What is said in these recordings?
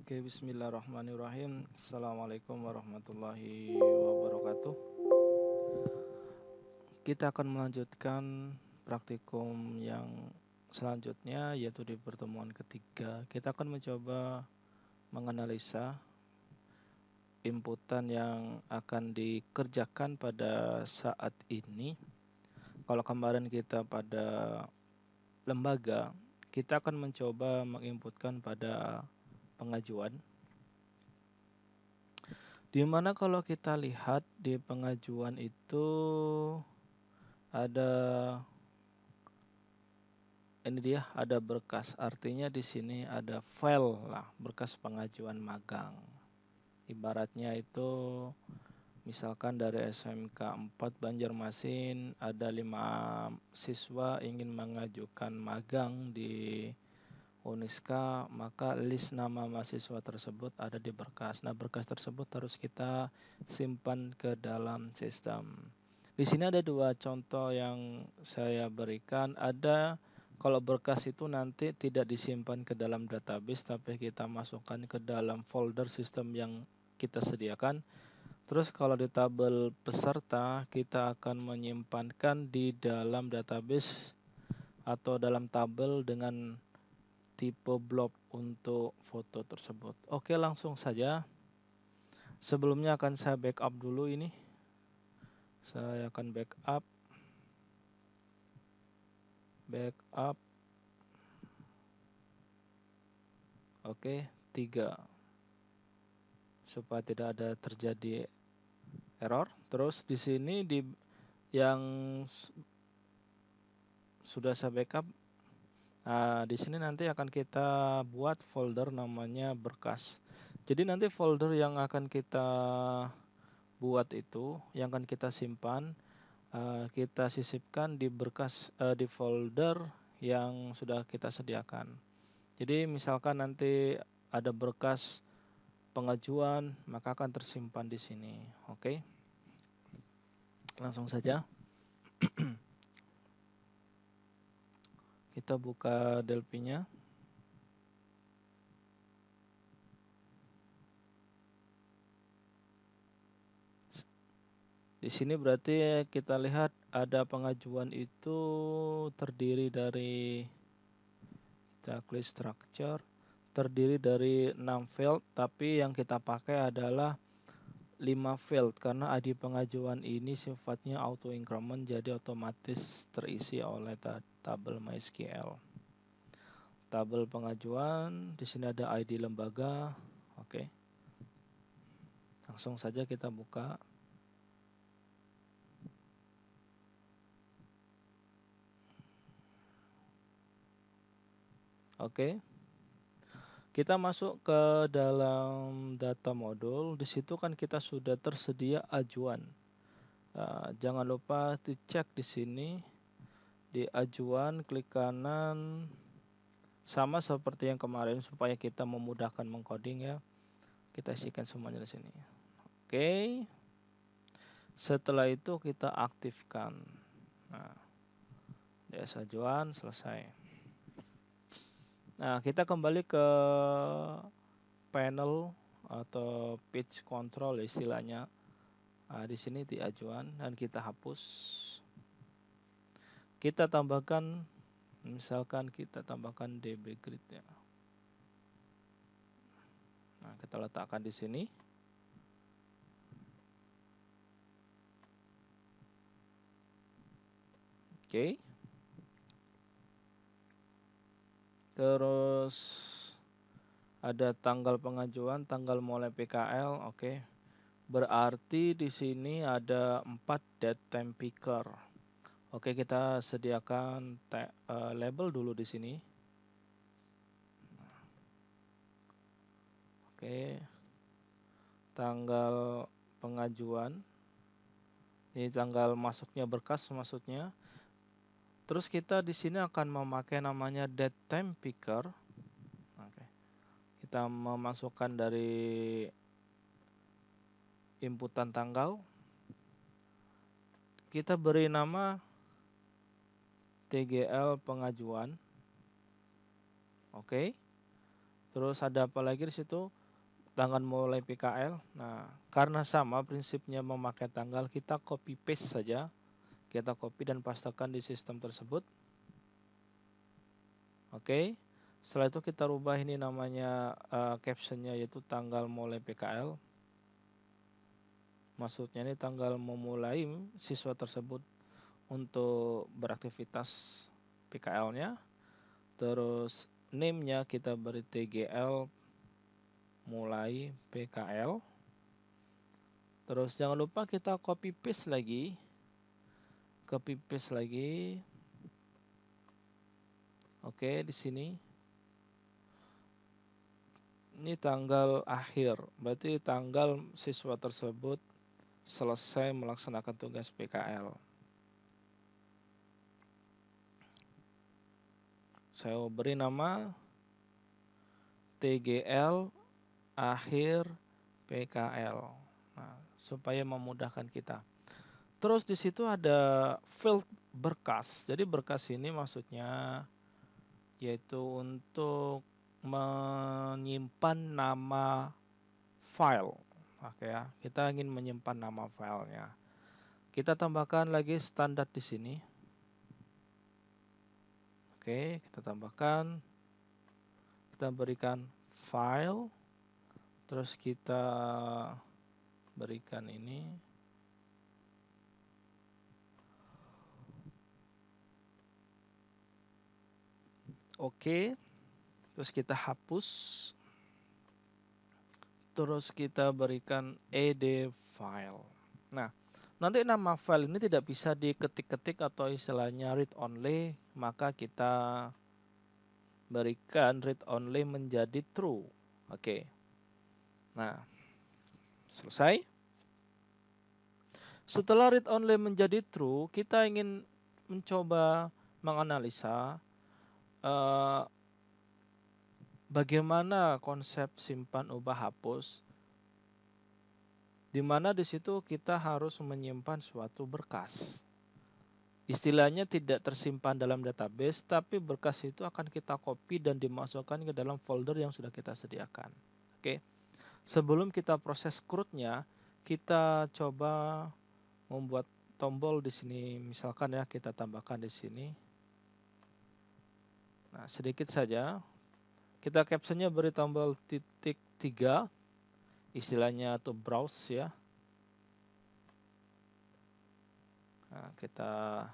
Oke, bismillahirrahmanirrahim. Assalamualaikum warahmatullahi wabarakatuh. Kita akan melanjutkan praktikum yang selanjutnya, yaitu di pertemuan ketiga. Kita akan mencoba menganalisa inputan yang akan dikerjakan pada saat ini. Kalau kemarin kita pada lembaga, kita akan mencoba menginputkan pada pengajuan. Di mana kalau kita lihat di pengajuan itu ada ada berkas, artinya di sini ada file lah, berkas pengajuan magang. Ibaratnya itu misalkan dari SMK 4 Banjarmasin ada 5 siswa ingin mengajukan magang di Uniska, maka list nama mahasiswa tersebut ada di berkas. Nah, berkas tersebut harus kita simpan ke dalam sistem. Di sini ada dua contoh yang saya berikan. Ada kalau berkas itu nanti tidak disimpan ke dalam database, tapi kita masukkan ke dalam folder sistem yang kita sediakan. Terus kalau di tabel peserta, kita akan menyimpankan di dalam database atau dalam tabel dengan tipe blob untuk foto tersebut. Oke, langsung saja. Sebelumnya akan saya backup dulu ini. Saya akan backup. Oke, 3. Supaya tidak ada terjadi error. Terus di sini yang sudah saya backup. Nah, di sini nanti akan kita buat folder namanya berkas. Jadi nanti folder yang akan kita buat itu, yang akan kita simpan, kita sisipkan di berkas di folder yang sudah kita sediakan. Jadi misalkan nanti ada berkas pengajuan, maka akan tersimpan di sini. Oke. Langsung saja. Kita buka Delphi-nya. Di sini berarti kita lihat ada pengajuan itu terdiri dari, kita klik structure, terdiri dari 6 field, tapi yang kita pakai adalah 5 field karena ID pengajuan ini sifatnya auto increment, jadi otomatis terisi oleh tabel MySQL. Tabel pengajuan, di sini ada ID lembaga. Oke. Langsung saja kita buka. Oke. Kita masuk ke dalam data modul. Di situ kan kita sudah tersedia ajuan. Jangan lupa dicek di sini di ajuan, klik kanan, sama seperti yang kemarin supaya kita memudahkan mengcoding ya. Kita isikan semuanya di sini. Oke. Setelah itu kita aktifkan. Nah, DS ajuan selesai. Nah, kita kembali ke panel atau page control istilahnya. Nah, di sini di ajuan dan kita hapus. Kita tambahkan, misalkan kita tambahkan DB grid ya. Nah, kita letakkan di sini. Oke. Terus ada tanggal pengajuan, tanggal mulai PKL, oke. Berarti di sini ada 4 date time picker. Oke, kita sediakan label dulu di sini. Oke. Tanggal pengajuan. Ini tanggal masuknya berkas maksudnya. Terus kita di sini akan memakai namanya date time picker. Oke. Kita memasukkan dari inputan tanggal. Kita beri nama TGL pengajuan. Oke. Terus ada apa lagi di situ? tanggal mulai PKL. Nah, karena sama prinsipnya memakai tanggal, kita copy paste saja. Kita copy dan pastekan di sistem tersebut. Oke. Setelah itu kita rubah ini namanya captionnya yaitu tanggal mulai PKL. Maksudnya ini tanggal memulai siswa tersebut untuk beraktivitas PKL-nya. Terus name-nya kita beri TGL mulai PKL. Terus jangan lupa kita copy paste lagi. Oke, di sini. Ini tanggal akhir, berarti tanggal siswa tersebut selesai melaksanakan tugas PKL. Saya beri nama TGL akhir PKL. Nah, supaya memudahkan kita. Terus di situ ada field berkas. Jadi berkas ini maksudnya yaitu untuk menyimpan nama file. Oke ya, kita ingin menyimpan nama filenya. Kita tambahkan lagi standar di sini. Oke, kita tambahkan. Kita berikan file. Terus kita berikan ini. Oke. Terus kita hapus. Terus kita berikan ed file. Nah, nanti nama file ini tidak bisa diketik-ketik atau istilahnya read only, maka kita berikan read only menjadi true. Oke. Nah, selesai. Setelah read only menjadi true, kita ingin mencoba menganalisa bagaimana konsep simpan ubah hapus, di mana di situ kita harus menyimpan suatu berkas. Istilahnya tidak tersimpan dalam database, tapi berkas itu akan kita copy dan dimasukkan ke dalam folder yang sudah kita sediakan. Oke. Sebelum kita proses CRUD-nya, kita coba membuat tombol di sini. Misalkan ya, kita tambahkan di sini. Nah, sedikit saja. Kita captionnya beri tombol titik 3, istilahnya to browse ya. Nah, kita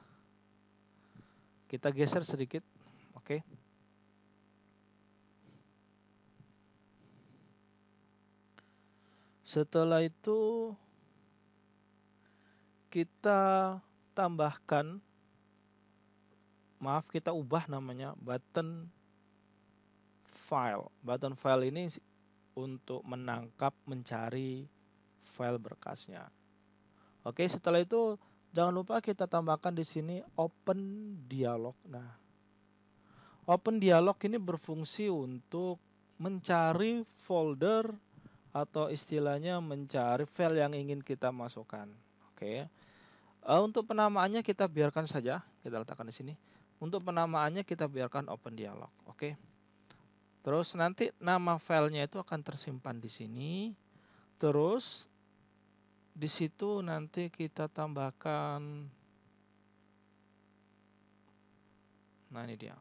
geser sedikit. Oke. Setelah itu kita tambahkan, kita ubah namanya button file. Button file ini untuk menangkap, mencari file berkasnya. Oke, setelah itu jangan lupa kita tambahkan di sini open dialog. Nah, open dialog ini berfungsi untuk mencari folder atau istilahnya mencari file yang ingin kita masukkan. Oke. Untuk penamaannya kita biarkan saja, kita letakkan di sini. Untuk penamaannya kita biarkan open dialog. Oke. Terus nanti nama filenya itu akan tersimpan di sini. Terus di situ nanti kita tambahkan, nah ini dia.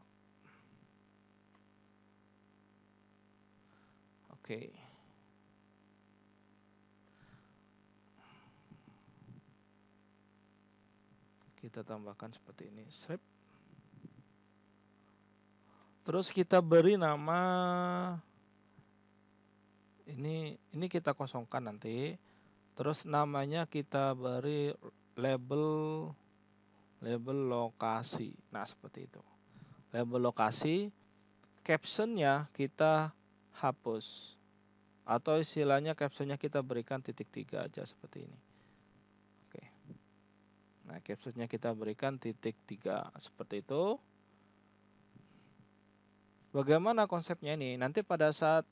Oke. Kita tambahkan seperti ini, strip. Terus kita beri nama, ini kita kosongkan nanti. Terus namanya kita beri label lokasi. Nah, seperti itu. Label lokasi, captionnya kita hapus. Atau istilahnya captionnya kita berikan titik 3 aja seperti ini. Oke. Nah, captionnya kita berikan titik 3 seperti itu. Bagaimana konsepnya ini? Nanti pada saat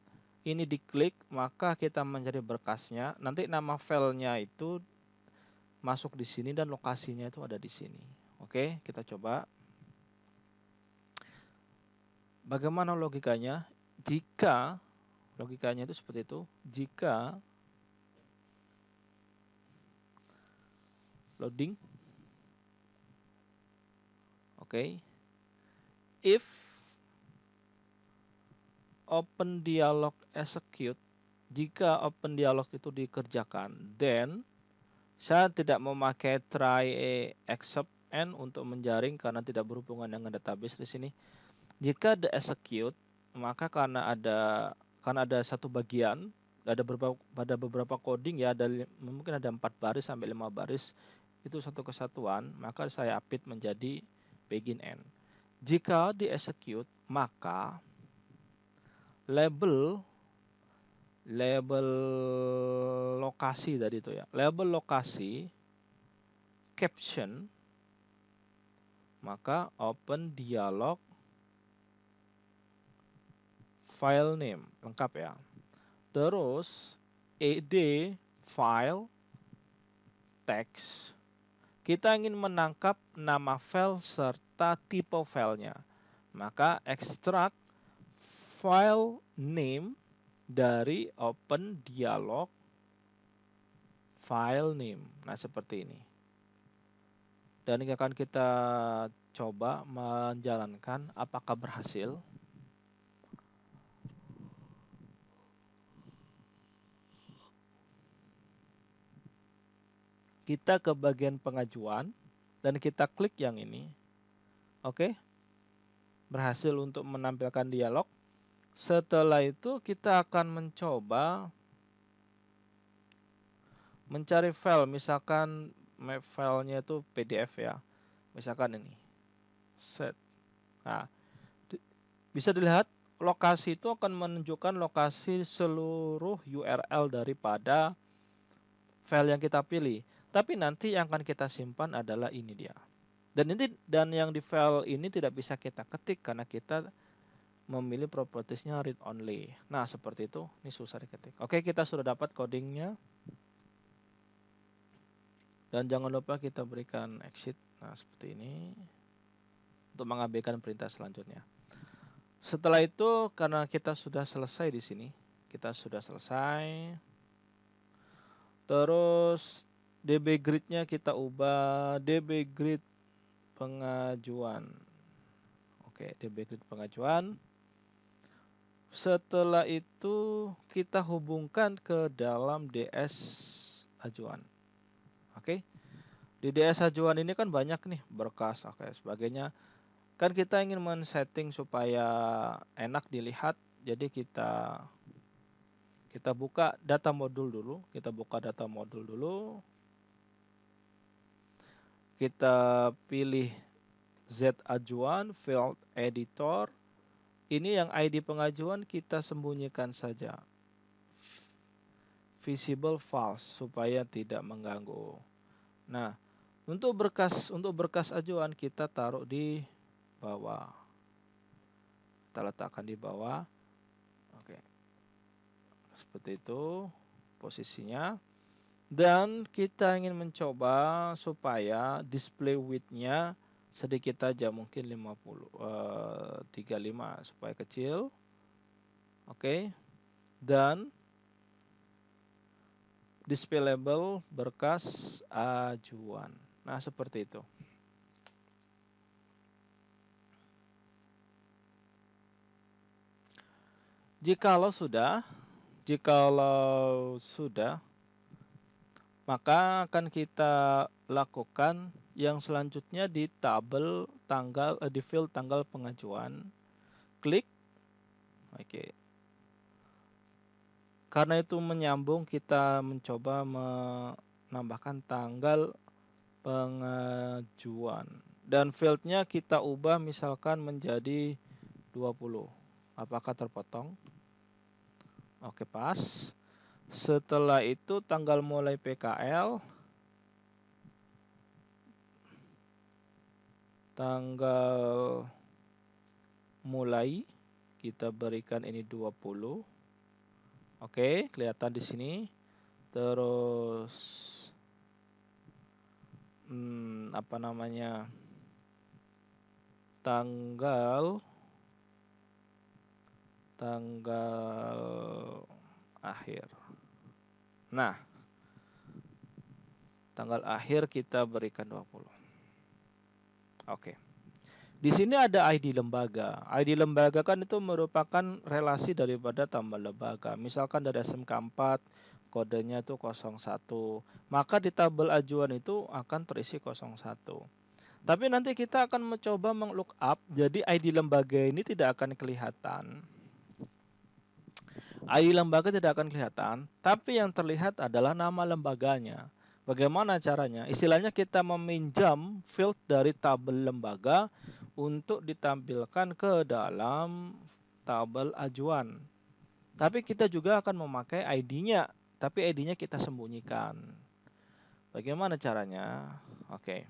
ini diklik, maka kita mencari berkasnya. Nanti nama filenya itu masuk di sini dan lokasinya itu ada di sini. Oke, kita coba. Bagaimana logikanya? Jika Logikanya itu seperti itu. Jika loading, oke. If open dialog execute, jika open dialog itu dikerjakan, then saya tidak memakai try except and untuk menjaring karena tidak berhubungan dengan database di sini. Jika the execute, maka karena ada satu bagian, pada beberapa coding ya, mungkin ada 4 baris sampai 5 baris, itu satu kesatuan, maka saya update menjadi begin end. Jika di execute, maka label lokasi tadi itu ya, label lokasi caption, maka open dialog file name lengkap ya. Terus ed file text, kita ingin menangkap nama file serta tipe filenya, maka extract file name dari open dialog file name. Nah, seperti ini. Dan ini akan kita coba menjalankan apakah berhasil. Kita ke bagian pengajuan dan kita klik yang ini. Oke. Berhasil untuk menampilkan dialog. Setelah itu kita akan mencoba mencari file, misalkan map filenya itu PDF ya. Misalkan ini. Set. Nah, bisa dilihat lokasi itu akan menunjukkan lokasi seluruh URL daripada file yang kita pilih. Tapi nanti yang akan kita simpan adalah ini dia. Dan yang di file ini tidak bisa kita ketik karena kita memilih propertiesnya read only. Nah, seperti itu. Ini susah diketik. Oke, kita sudah dapat codingnya. Dan jangan lupa kita berikan exit. Nah, seperti ini. Untuk mengabaikan perintah selanjutnya. Setelah itu, karena kita sudah selesai di sini. Kita sudah selesai. Terus DB grid-nya kita ubah DB grid pengajuan. Oke, DB grid pengajuan. Setelah itu kita hubungkan ke dalam DS ajuan. Oke. Di DS ajuan ini kan banyak nih berkas oke sebagainya. Kan kita ingin men-setting supaya enak dilihat. Jadi kita buka data modul dulu. Kita buka data modul dulu. Kita pilih Z ajuan, field editor. Ini yang ID pengajuan kita sembunyikan saja. Visible false supaya tidak mengganggu. Nah, untuk berkas ajuan kita taruh di bawah. Kita letakkan di bawah. Oke. Seperti itu posisinya. Dan kita ingin mencoba supaya display width-nya sedikit aja, mungkin 35 supaya kecil. Oke. Dan display label berkas ajuan. Nah, seperti itu. Jikalau sudah, maka akan kita lakukan yang selanjutnya di tabel tanggal di field tanggal pengajuan. Klik. Oke. Karena itu menyambung, kita mencoba menambahkan tanggal pengajuan. Dan fieldnya kita ubah misalkan menjadi 20. Apakah terpotong? Oke, pas. Setelah itu tanggal mulai PKL. Tanggal mulai kita berikan ini 20. Oke, kelihatan di sini. Terus apa namanya? Tanggal tanggal akhir. Nah, tanggal akhir kita berikan 20. Oke. Di sini ada ID lembaga. ID lembaga kan itu merupakan relasi daripada tambah lembaga. Misalkan dari SMK 4, kodenya itu 01. Maka di tabel ajuan itu akan terisi 01. Tapi nanti kita akan mencoba menglookup, jadi ID lembaga ini tidak akan kelihatan. ID lembaga tidak akan kelihatan, tapi yang terlihat adalah nama lembaganya. Bagaimana caranya? Istilahnya kita meminjam field dari tabel lembaga untuk ditampilkan ke dalam tabel ajuan. Tapi kita juga akan memakai ID-nya, tapi ID-nya kita sembunyikan. Bagaimana caranya? Oke.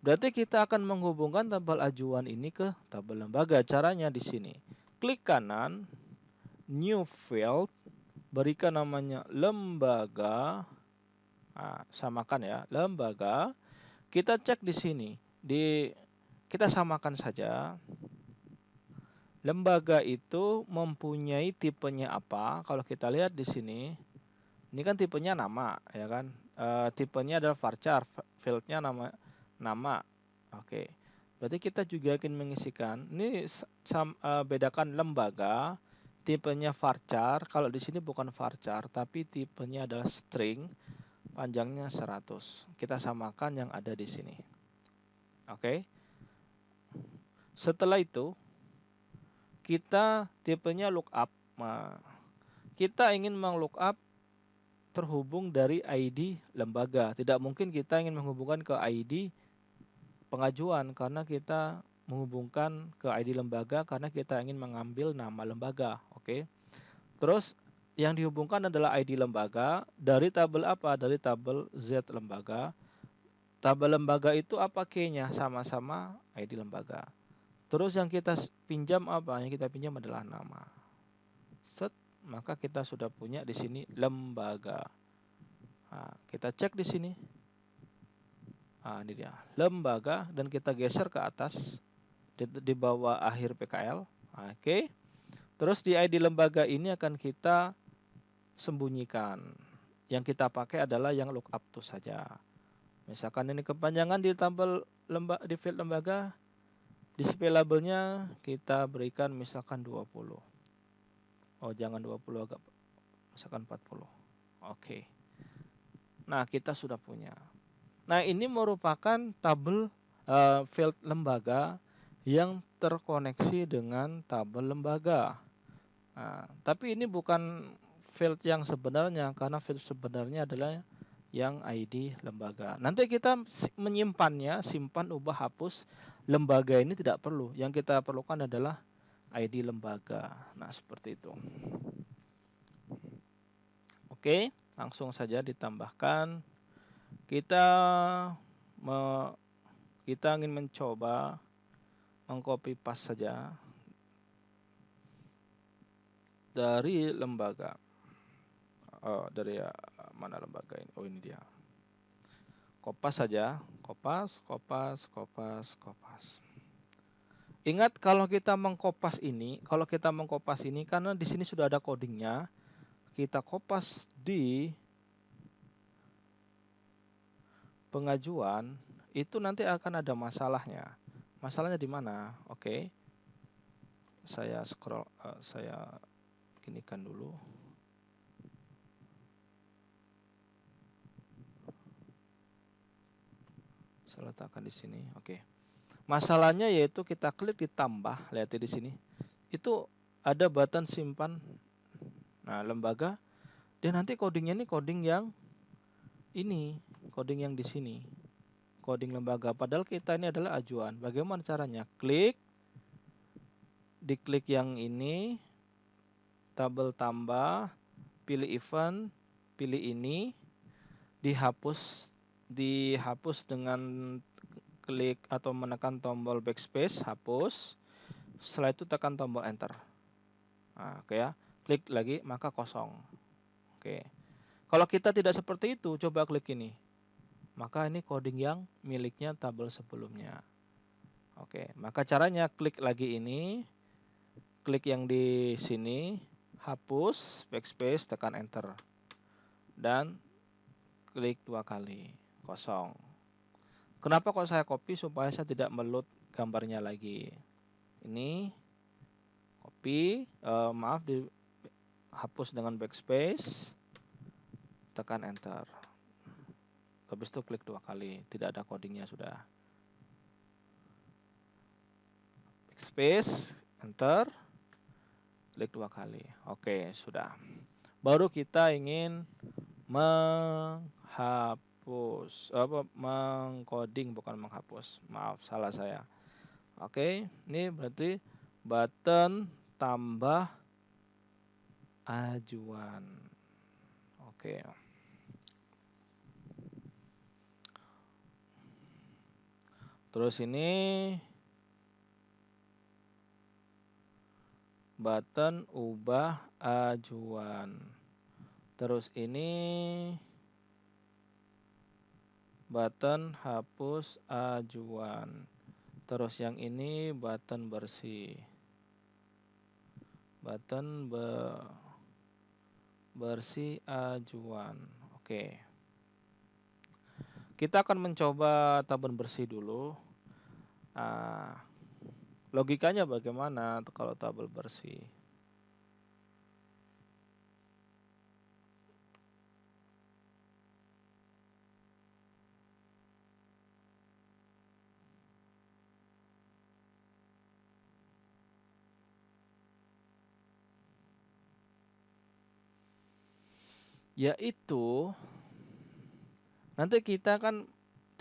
Berarti kita akan menghubungkan tabel ajuan ini ke tabel lembaga. Caranya di sini. Klik kanan, new field, berikan namanya lembaga. Nah, samakan ya, lembaga. Kita cek di sini. Kita samakan saja. Lembaga itu mempunyai tipenya apa? Kalau kita lihat di sini, ini kan tipenya nama, ya kan? Tipenya adalah varchar, fieldnya nama. Oke. Berarti kita juga akan mengisikan. Ini bedakan lembaga, tipenya varchar. Kalau di sini bukan varchar, tapi tipenya adalah string, panjangnya 100. Kita samakan yang ada di sini. Oke. Setelah itu kita tipenya lookup. Nah, kita ingin menglookup terhubung dari ID lembaga. Tidak mungkin kita ingin menghubungkan ke ID pengajuan karena kita menghubungkan ke ID lembaga karena kita ingin mengambil nama lembaga. Oke. Terus yang dihubungkan adalah ID lembaga dari tabel apa? Dari tabel Z lembaga. Tabel lembaga itu apa key-nya? Sama-sama ID lembaga. Terus yang kita pinjam apa? Yang kita pinjam adalah nama. Set, maka kita sudah punya di sini lembaga. Nah, kita cek di sini. Nah, ini dia, lembaga, dan kita geser ke atas di bawah akhir PKL. Oke. Terus di ID lembaga ini akan kita sembunyikan. Yang kita pakai adalah yang lookup to saja. Misalkan ini kepanjangan di tabel di field lembaga, display labelnya kita berikan misalkan 20. Oh, jangan 20, agak misalkan 40. Oke. Nah, kita sudah punya. Nah, ini merupakan tabel field lembaga yang terkoneksi dengan tabel lembaga. Nah, tapi ini bukan field yang sebenarnya, karena field sebenarnya adalah yang ID lembaga. Nanti kita menyimpannya, simpan, ubah, hapus. Lembaga ini tidak perlu. Yang kita perlukan adalah ID lembaga. Nah, seperti itu. Oke, langsung saja ditambahkan. Kita ingin mencoba mengcopy paste saja dari lembaga. Oh, dari mana lembaga ini? Oh, ini dia. Kopas saja, kopas. Ingat kalau kita mengkopas ini, karena di sini sudah ada codingnya, kita kopas di pengajuan, itu nanti akan ada masalahnya. Masalahnya di mana? Oke. Saya scroll, saya ginikan dulu. Saya letakkan di sini. Oke. Masalahnya yaitu kita klik ditambah, lihat di sini. Itu ada button simpan. Nah, lembaga, dan nanti codingnya ini coding yang di sini. Coding lembaga, padahal kita ini adalah ajuan. Bagaimana caranya? Diklik yang ini, tabel tambah, pilih event, pilih ini, dihapus dengan klik atau menekan tombol backspace, hapus. Setelah itu tekan tombol enter. Nah, oke ya, klik lagi maka kosong. Oke. Kalau kita tidak seperti itu, coba klik ini. Maka ini coding yang miliknya tabel sebelumnya. Oke, maka caranya klik lagi ini, klik yang di sini, hapus, backspace, tekan enter. Dan klik 2 kali, kosong. Kenapa kok saya copy? Supaya saya tidak meload gambarnya lagi. Ini copy, hapus dengan backspace, tekan enter. Habis itu klik 2 kali, tidak ada codingnya sudah. Backspace, enter, klik 2 kali. Oke, sudah. Baru kita ingin mengcoding, bukan menghapus. Maaf, salah saya. Oke, ini berarti button tambah ajuan. Oke. Terus ini button ubah ajuan. Terus ini button hapus ajuan. Terus yang ini button bersih. Button bersih ajuan. Oke. Kita akan mencoba tabel bersih dulu. Logikanya bagaimana kalau tabel bersih? Yaitu nanti kita kan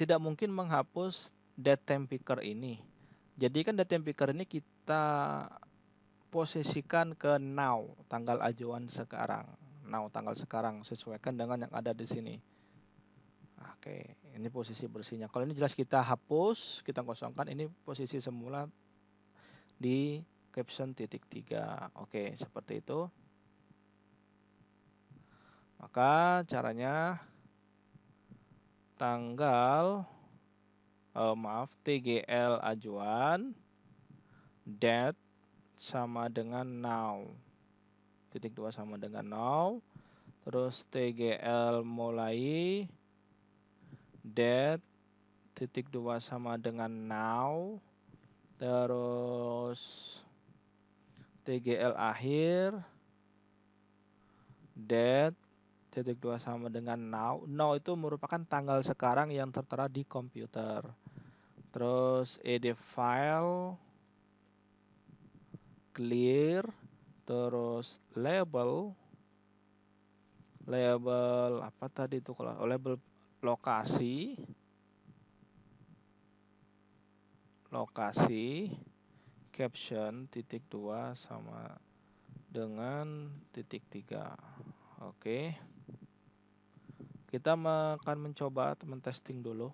tidak mungkin menghapus datetime picker ini. Jadi kan datetime picker ini kita posisikan ke now, tanggal ajuan sekarang. Now, tanggal sekarang, sesuaikan dengan yang ada di sini. Oke, ini posisi bersihnya. Kalau ini jelas kita hapus, kita kosongkan. Ini posisi semula di caption titik 3. Oke, seperti itu. Maka caranya tanggal TGL ajuan date sama dengan now. Titik 2 sama dengan now. Terus TGL mulai date titik 2 sama dengan now. Terus TGL akhir date titik 2 sama dengan now. Now itu merupakan tanggal sekarang yang tertera di komputer. Terus id file clear, terus label apa tadi itu, kalau label lokasi caption titik 2 sama dengan titik 3. Oke, kita akan mencoba testing dulu.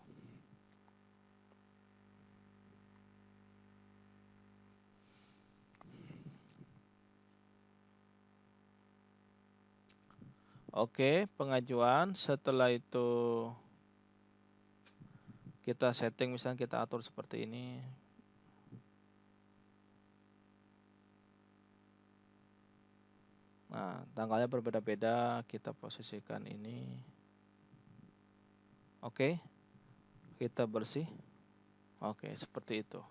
Oke, pengajuan. Setelah itu kita setting, misalnya kita atur seperti ini. Nah, tanggalnya berbeda-beda, kita posisikan ini. Oke, kita bersih. Oke, seperti itu.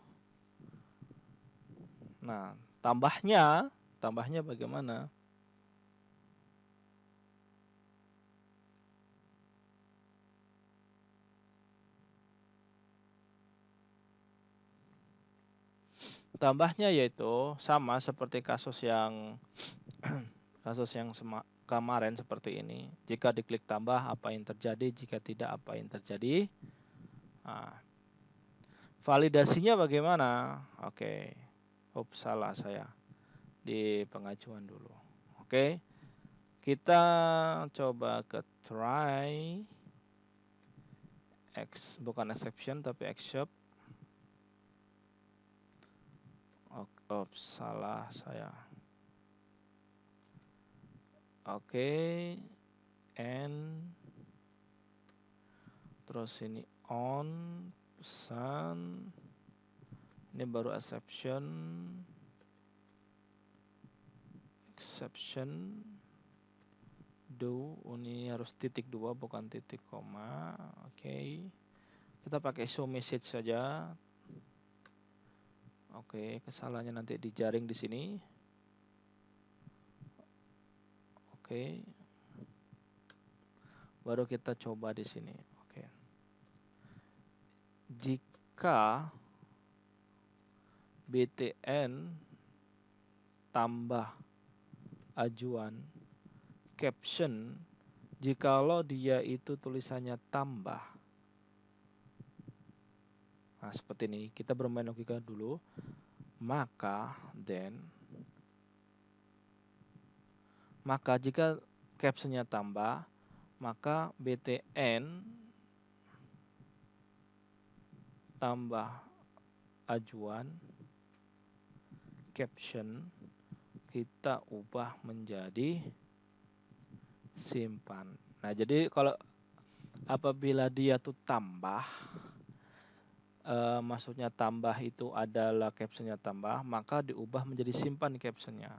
Nah, tambahnya bagaimana? Tambahnya yaitu sama seperti kasus yang kemarin seperti ini. Jika diklik tambah, apa yang terjadi? Jika tidak, apa yang terjadi? Nah, validasinya bagaimana? Oke. Salah saya di pengajuan dulu. Oke. Kita coba ke try bukan exception tapi except. Salah saya. Oke. And terus ini on pesan. Ini baru exception. exception do, ini harus titik 2 bukan titik koma. Oke. Kita pakai show message saja. Oke, kesalahannya nanti dijaring di sini. Oke. Baru kita coba di sini. Oke. Jika BTN tambah ajuan caption, jikalau dia itu tulisannya tambah. Nah, seperti ini. Kita bermain logika dulu. Maka jika captionnya tambah, maka BTN tambah ajuan caption kita ubah menjadi simpan. Nah, jadi kalau apabila dia tuh tambah, maksudnya tambah itu adalah captionnya tambah, maka diubah menjadi simpan captionnya.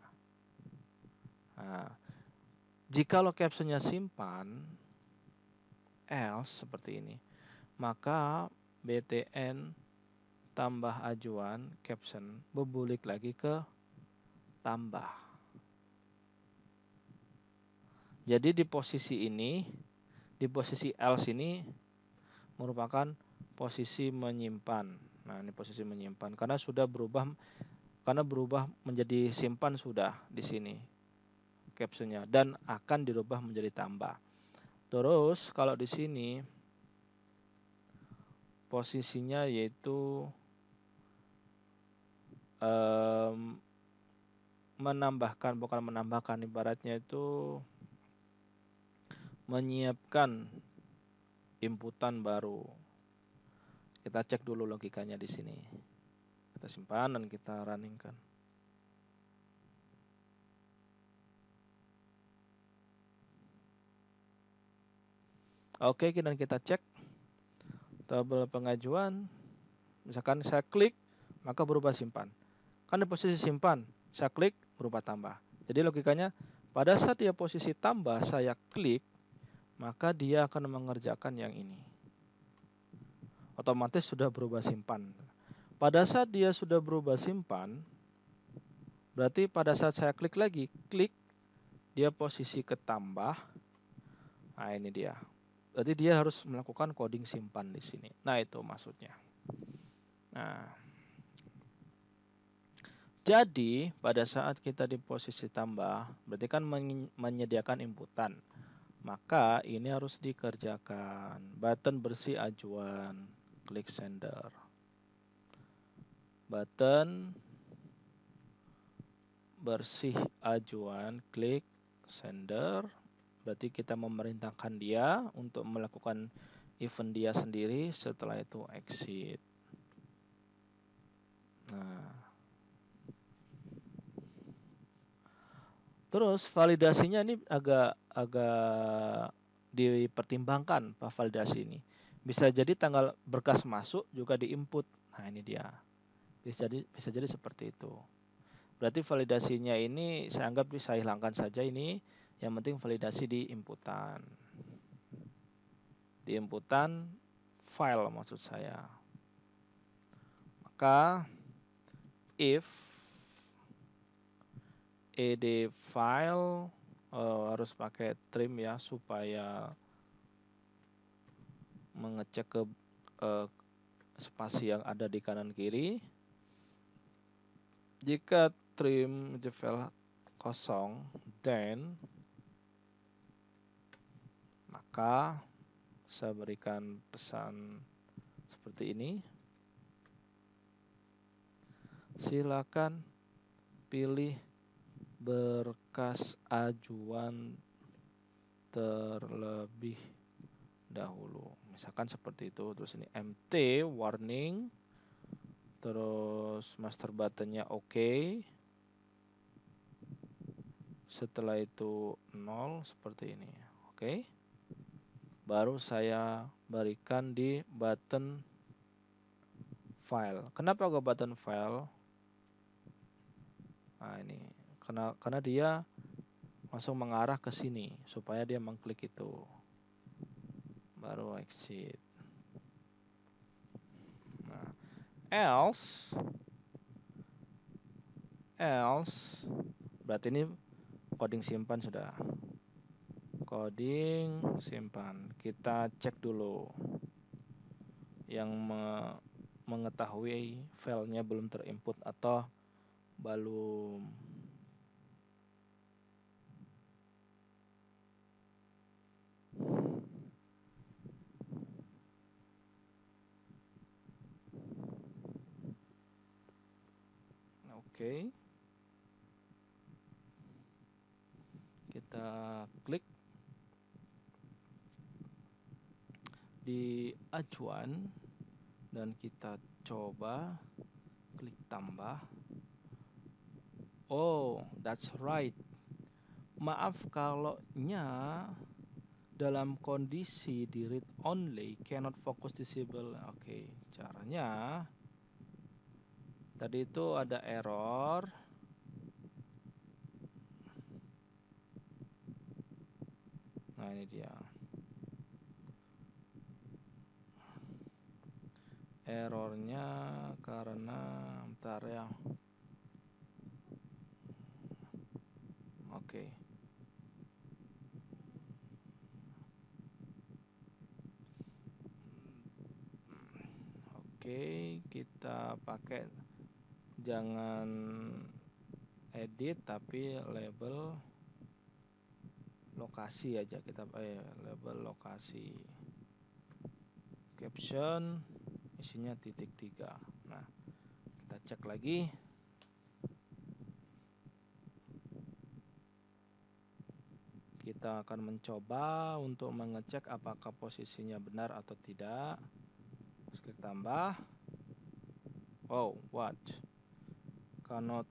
Nah, jikalau captionnya simpan, else seperti ini, maka BTN tambah ajuan caption berbulik lagi ke tambah. Jadi di posisi ini, di posisi else ini merupakan posisi menyimpan. Nah, ini posisi menyimpan karena sudah berubah, menjadi simpan sudah di sini captionnya dan akan dirubah menjadi tambah. Terus kalau di sini posisinya yaitu bukan menambahkan, ibaratnya itu menyiapkan inputan baru. Kita cek dulu logikanya di sini. Kita simpan dan kita runningkan. Oke, dan kita cek tabel pengajuan. Misalkan saya klik, maka berubah simpan. Kan di posisi simpan, saya klik berubah tambah. Jadi logikanya pada saat dia posisi tambah, saya klik, maka dia akan mengerjakan yang ini. Otomatis sudah berubah simpan. Pada saat dia sudah berubah simpan, berarti pada saat saya klik lagi, dia posisi ke tambah. Nah, ini dia. Berarti dia harus melakukan coding simpan di sini. Nah, itu maksudnya. Nah, jadi pada saat kita di posisi tambah, berarti kan menyediakan inputan. Maka ini harus dikerjakan. Button bersih ajuan, klik sender. Button bersih ajuan, klik sender. Berarti kita memerintahkan dia untuk melakukan event dia sendiri, setelah itu exit. Nah, terus validasinya ini agak dipertimbangkan Pak validasi ini. Bisa jadi tanggal berkas masuk juga diinput. Nah, ini dia. Bisa jadi seperti itu. Berarti validasinya ini saya anggap bisa hilangkan saja ini. Yang penting validasi di inputan. Di inputan file maksud saya. Maka if ed file harus pakai trim ya supaya mengecek ke spasi yang ada di kanan kiri. Jika trim file kosong, then maka saya berikan pesan seperti ini. Silakan pilih berkas ajuan terlebih dahulu. Misalkan seperti itu. Terus ini MT warning. Terus master buttonnya oke. Setelah itu 0 seperti ini. Oke. Baru saya berikan di button file. Kenapa ke button file? Nah, ini karena dia langsung mengarah ke sini supaya dia mengklik itu. Baru exit. Nah, else berarti ini coding simpan sudah. Coding simpan. Kita cek dulu yang mengetahui filenya belum terinput atau belum. Oke. Kita klik di acuan dan kita coba klik tambah. Oh, that's right. Maaf kalau dalam kondisi di read only cannot focus disable. Oke, caranya tadi itu ada error. Nah, ini dia. Errornya karena bentar ya. Oke. Oke, kita pakai jangan edit tapi label lokasi aja, kita label lokasi. Caption isinya titik 3. Nah, kita cek lagi. Kita akan mencoba untuk mengecek apakah posisinya benar atau tidak. Klik tambah. Oh, what? Cannot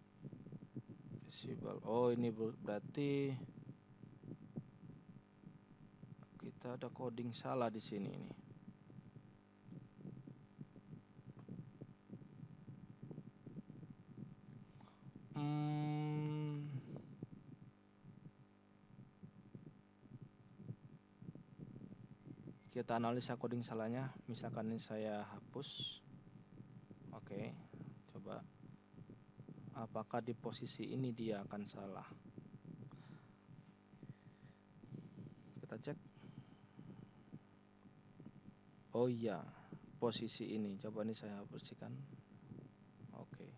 visible. Oh, ini berarti kita ada coding salah di sini nih. Kita analisa coding salahnya. Misalkan ini saya hapus. Oke, coba. Apakah di posisi ini dia akan salah? Kita cek. Oh iya, posisi ini. Coba ini saya bersihkan. Oke.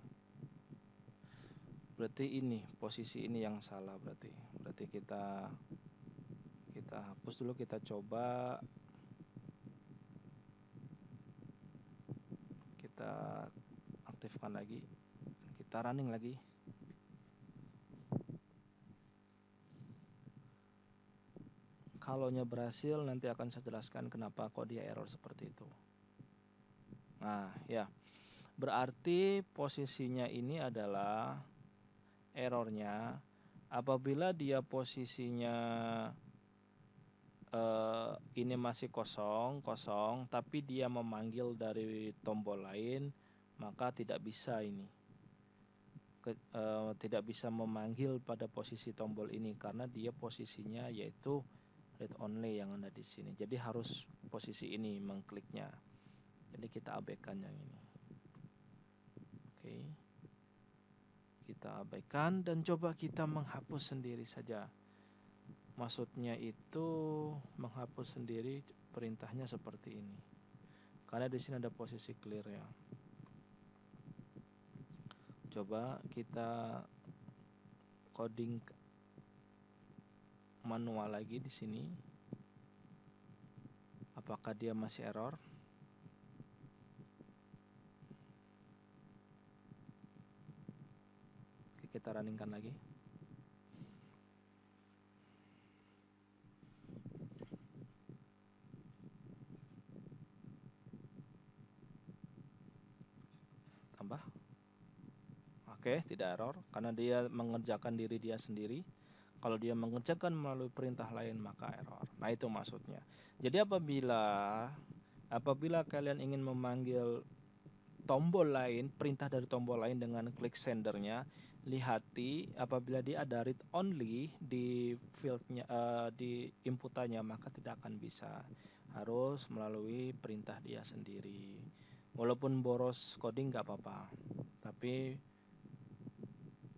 Berarti ini posisi ini yang salah berarti. Berarti kita hapus dulu, kita coba. Kita aktifkan lagi. Kita running lagi. Kalaunya berhasil nanti akan saya jelaskan kenapa kok dia error seperti itu. Nah, ya. Berarti posisinya ini adalah errornya apabila dia posisinya ini masih kosong, tapi dia memanggil dari tombol lain, maka tidak bisa ini. Tidak bisa memanggil pada posisi tombol ini karena dia posisinya yaitu read only yang ada di sini. Jadi harus posisi ini mengkliknya. Jadi kita abaikan yang ini. Oke. Kita abaikan dan coba kita menghapus sendiri saja. Maksudnya itu menghapus sendiri, perintahnya seperti ini. Karena di sini ada posisi clear ya. Coba kita coding manual lagi di sini. Apakah dia masih error? Oke, kita runningkan lagi. Tambah. Oke, tidak error karena dia mengerjakan diri dia sendiri. Kalau dia mengerjakan melalui perintah lain maka error. Nah, itu maksudnya. Jadi apabila kalian ingin memanggil tombol lain, perintah dari tombol lain dengan klik sendernya, lihati apabila dia ada read only di fieldnya, di inputannya, maka tidak akan bisa, harus melalui perintah dia sendiri. Walaupun boros coding nggak apa-apa, tapi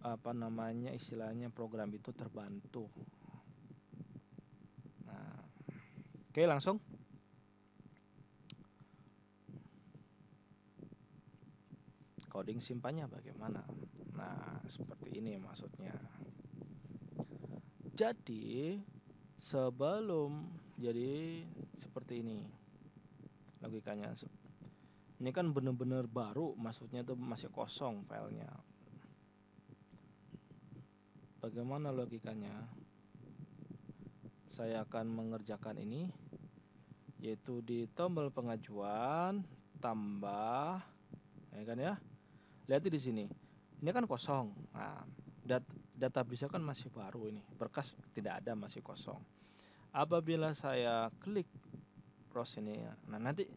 apa namanya istilahnya program itu terbantu. Nah, oke, langsung coding simpannya bagaimana. Nah, seperti ini maksudnya. Jadi jadi seperti ini logikanya. Ini kan benar-benar baru, maksudnya tuh masih kosong filenya. Bagaimana logikanya? Saya akan mengerjakan ini, yaitu di tombol pengajuan tambah, ya kan ya. Lihat di sini. Ini kan kosong. Nah, database kan masih baru ini. Berkas tidak ada, masih kosong. Apabila saya klik browse ini, nah nanti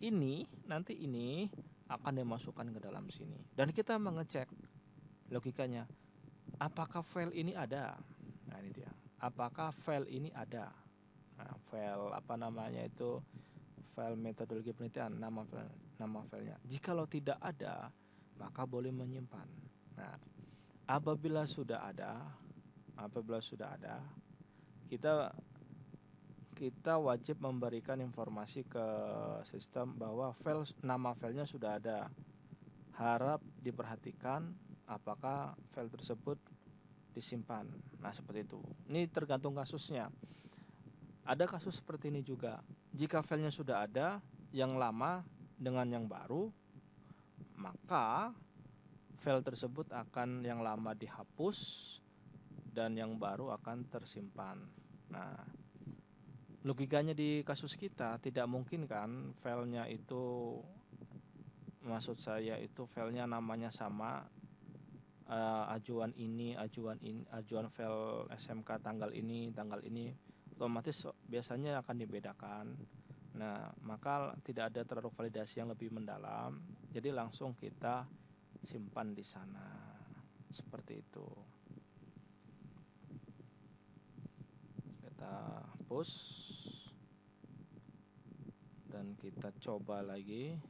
ini akan dimasukkan ke dalam sini. Dan kita mengecek logikanya, apakah file ini ada? Nah, ini dia. Apakah file ini ada? Nah, file apa namanya itu? File metodologi penelitian, nama filenya. Jikalau tidak ada, maka boleh menyimpan. Nah, apabila sudah ada, kita kita wajib memberikan informasi ke sistem bahwa nama filenya sudah ada. Harap diperhatikan apakah file tersebut disimpan. Nah, seperti itu. Ini tergantung kasusnya. Ada kasus seperti ini juga. Jika filenya sudah ada, yang lama dengan yang baru, maka file tersebut akan yang lama dihapus dan yang baru akan tersimpan. Nah, logikanya di kasus kita tidak mungkin kan filenya itu, maksud saya itu filenya namanya sama, ajuan file SMK tanggal ini, otomatis biasanya akan dibedakan. Nah, maka tidak ada terlalu validasi yang lebih mendalam, jadi langsung kita simpan di sana. Seperti itu. Kita push dan kita coba lagi.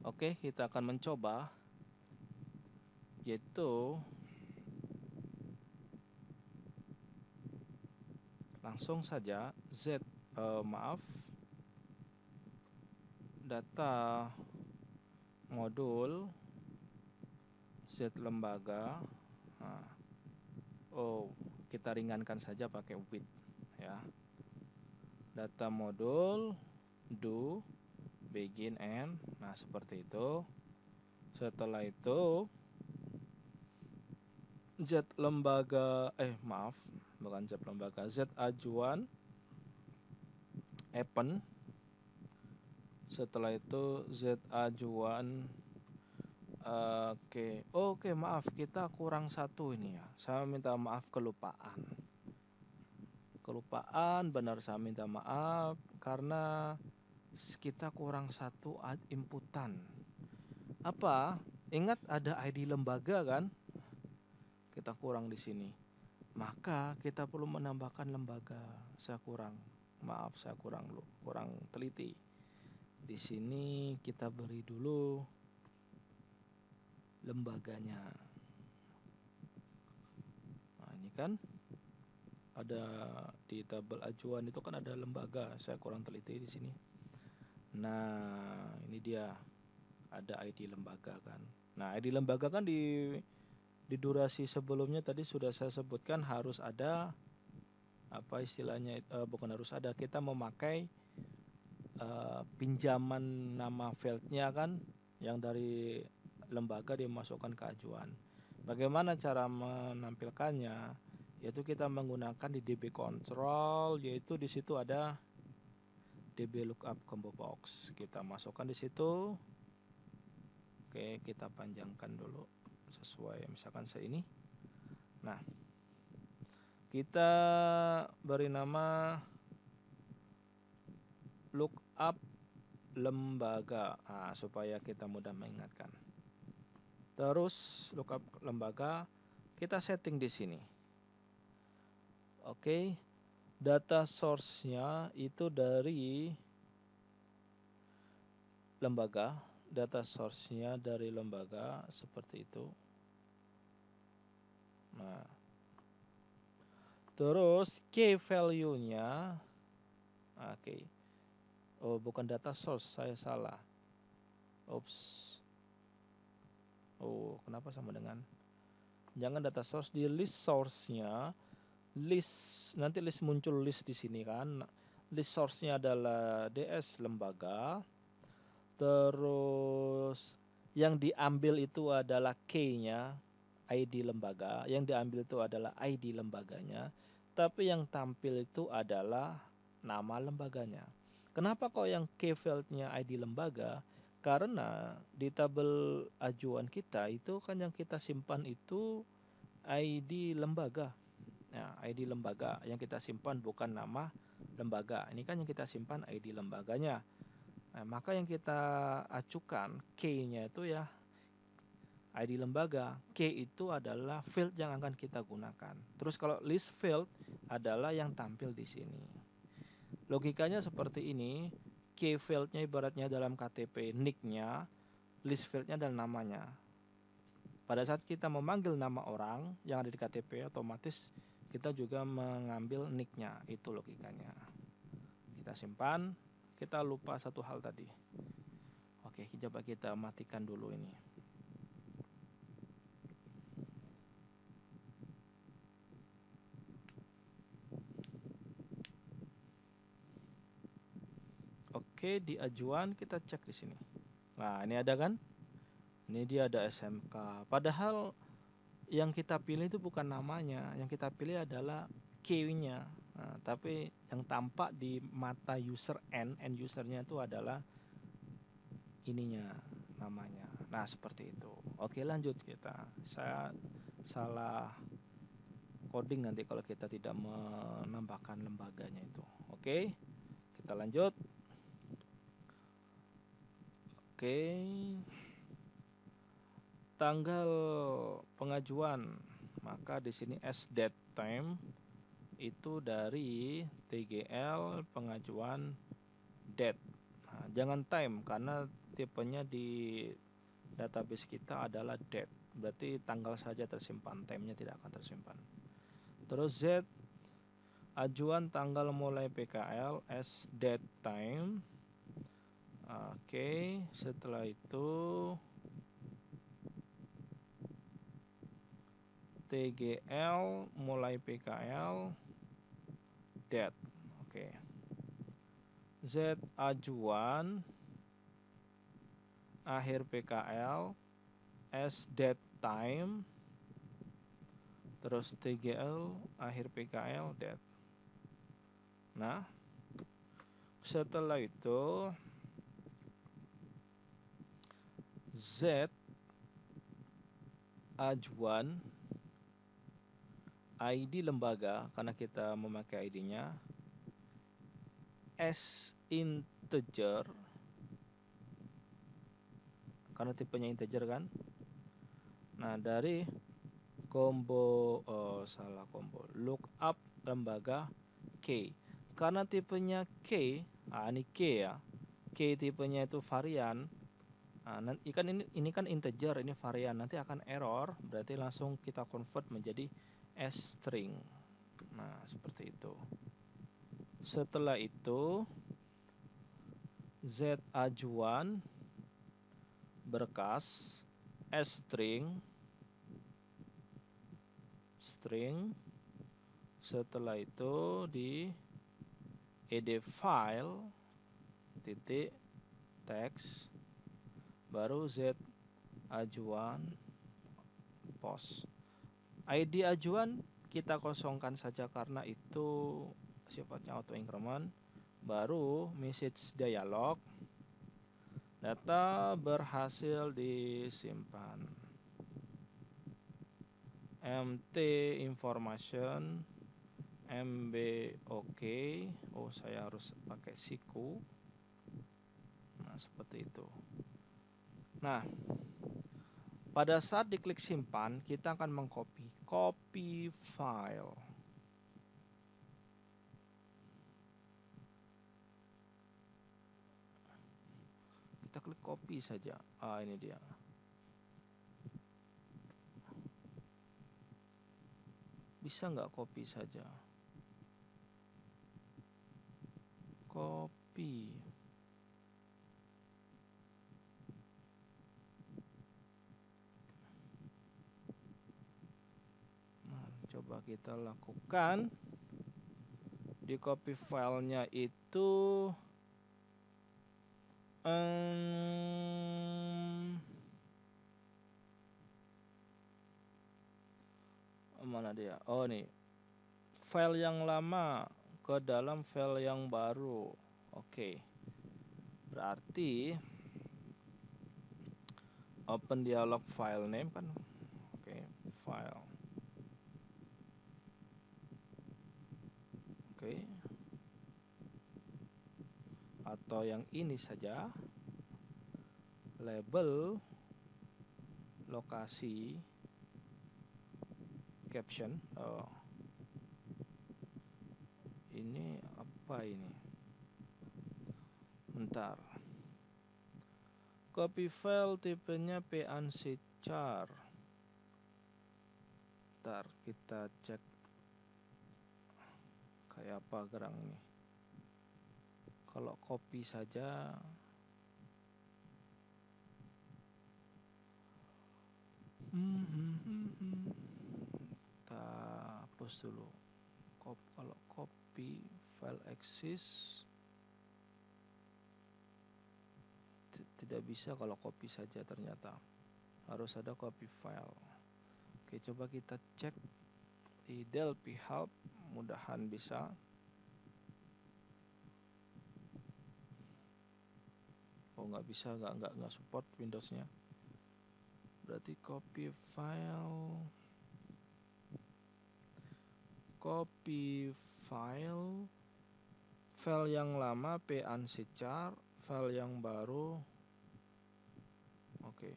Oke, kita akan mencoba, yaitu langsung saja data modul Z lembaga. Nah, kita ringankan saja pakai with ya. Data modul do begin end. Nah, seperti itu. Setelah itu Z lembaga bukan Z lembaga, Z ajuan append. Setelah itu Z ajuan. Oke, maaf, kita kurang satu ini ya. Saya minta maaf, kelupaan benar, saya minta maaf karena kita kurang satu inputan. Apa? Ingat ada ID lembaga kan? Kita kurang di sini. Maka kita perlu menambahkan lembaga. Saya kurang teliti. Di sini kita beri dulu lembaganya. Nah, ini kan ada di tabel ajuan itu kan ada lembaga. Saya kurang teliti di sini. Nah, ini dia. Ada ID lembaga kan. Nah, ID lembaga kan di durasi sebelumnya tadi sudah saya sebutkan harus ada apa istilahnya, bukan harus ada, kita memakai pinjaman nama fieldnya kan, yang dari lembaga dimasukkan ke ajuan. Bagaimana cara menampilkannya? Yaitu kita menggunakan di DB control, yaitu di situ ada DB lookup combo box. Kita masukkan di situ. Oke, kita panjangkan dulu. sesuai misalkan ini. Nah, kita beri nama lookup lembaga, supaya kita mudah mengingatkan. Terus lookup lembaga kita setting di sini. Oke, data source-nya itu dari lembaga, data source-nya dari lembaga seperti itu. Nah, terus key value-nya, oke. Oh, bukan data source, saya salah. Oops. Oh, kenapa sama dengan? Jangan data source, di list source-nya, list nanti muncul list di sini kan. List source-nya adalah DS lembaga. Terus yang diambil itu adalah key-nya, ID lembaga. Yang diambil itu adalah ID lembaganya. Tapi yang tampil itu adalah nama lembaganya. Kenapa kok yang key field-nya ID lembaga? Karena di tabel ajuan kita itu kan yang kita simpan itu ID lembaga. Nah, ID lembaga yang kita simpan bukan nama lembaga. Ini kan yang kita simpan ID lembaganya. Nah, maka yang kita acukan key-nya itu ya ID lembaga. Key itu adalah field yang akan kita gunakan. Terus kalau list field adalah yang tampil di sini. Logikanya seperti ini. Key field-nya ibaratnya dalam KTP nick-nya, list field-nya adalah namanya. Pada saat kita memanggil nama orang yang ada di KTP, otomatis kita juga mengambil nick-nya. Itu logikanya. Kita simpan. Kita lupa satu hal tadi. Oke, coba kita matikan dulu ini. Oke, di ajuan kita cek di sini. Nah, ini ada kan? Ini dia ada SMK. Padahal yang kita pilih itu bukan namanya, yang kita pilih adalah key-nya. Nah, tapi yang tampak di mata user end usernya itu adalah ininya, namanya. Nah, seperti itu. Oke, lanjut kita. Saya salah coding nanti kalau kita tidak menambahkan lembaganya itu. Oke, kita lanjut. Oke, tanggal pengajuan, maka di sini as date time itu dari TGL pengajuan date. Nah, jangan time karena tipenya di database kita adalah date. Berarti tanggal saja tersimpan, time-nya tidak akan tersimpan. Terus Z ajuan tanggal mulai PKL as date time. Oke, setelah itu TGL mulai PKL date. Oke. Z ajuan akhir PKL as date time. Terus TGL akhir PKL date. Nah, setelah itu Z ajuan ID lembaga karena kita memakai ID-nya as integer karena tipenya integer kan. Nah, dari combo lookup lembaga key karena tipenya key. Ini key ya, key tipenya itu varian. Nah, ini kan integer, ini varian, nanti akan error, berarti langsung kita convert menjadi string. Nah, seperti itu. Setelah itu Z ajuan berkas string. Setelah itu di ed file titik text baru Z ajuan post. ID ajuan kita kosongkan saja karena itu sifatnya auto increment. Baru message dialog, data berhasil disimpan. mt information mb oke. Oh, saya harus pakai siku. Nah, seperti itu. Nah, pada saat diklik simpan, kita akan copy file. Kita klik copy saja. Ini dia. Bisa nggak copy saja? Copy. Nah, coba kita lakukan. Di copy filenya itu mana dia? Oh, nih. File yang lama ke dalam file yang baru. Oke. Berarti open dialog file name kan. Oke, file. Oke. Atau yang ini saja. Label lokasi caption. Oh. Ini apa ini? Bentar. Copy file tipenya PNC char. Bentar, kita cek kayak apa gerang nih. Kalau copy saja kita hapus dulu. Kalau copy file exist tidak bisa kalau copy saja, ternyata harus ada copy file. Oke, coba kita cek di Delphi Help, mudahan bisa. Oh, nggak bisa, nggak support Windowsnya. Berarti copy file yang lama PNC char, file yang baru. Oke.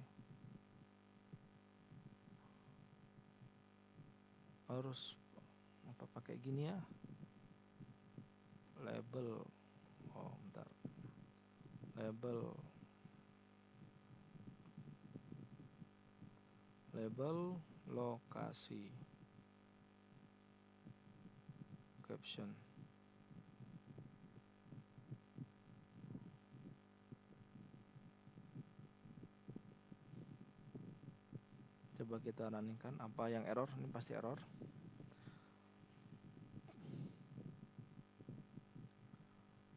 Harus apa pakai gini ya? Label. Oh, bentar. Label lokasi caption. Coba kita runningkan apa yang error. Ini pasti error.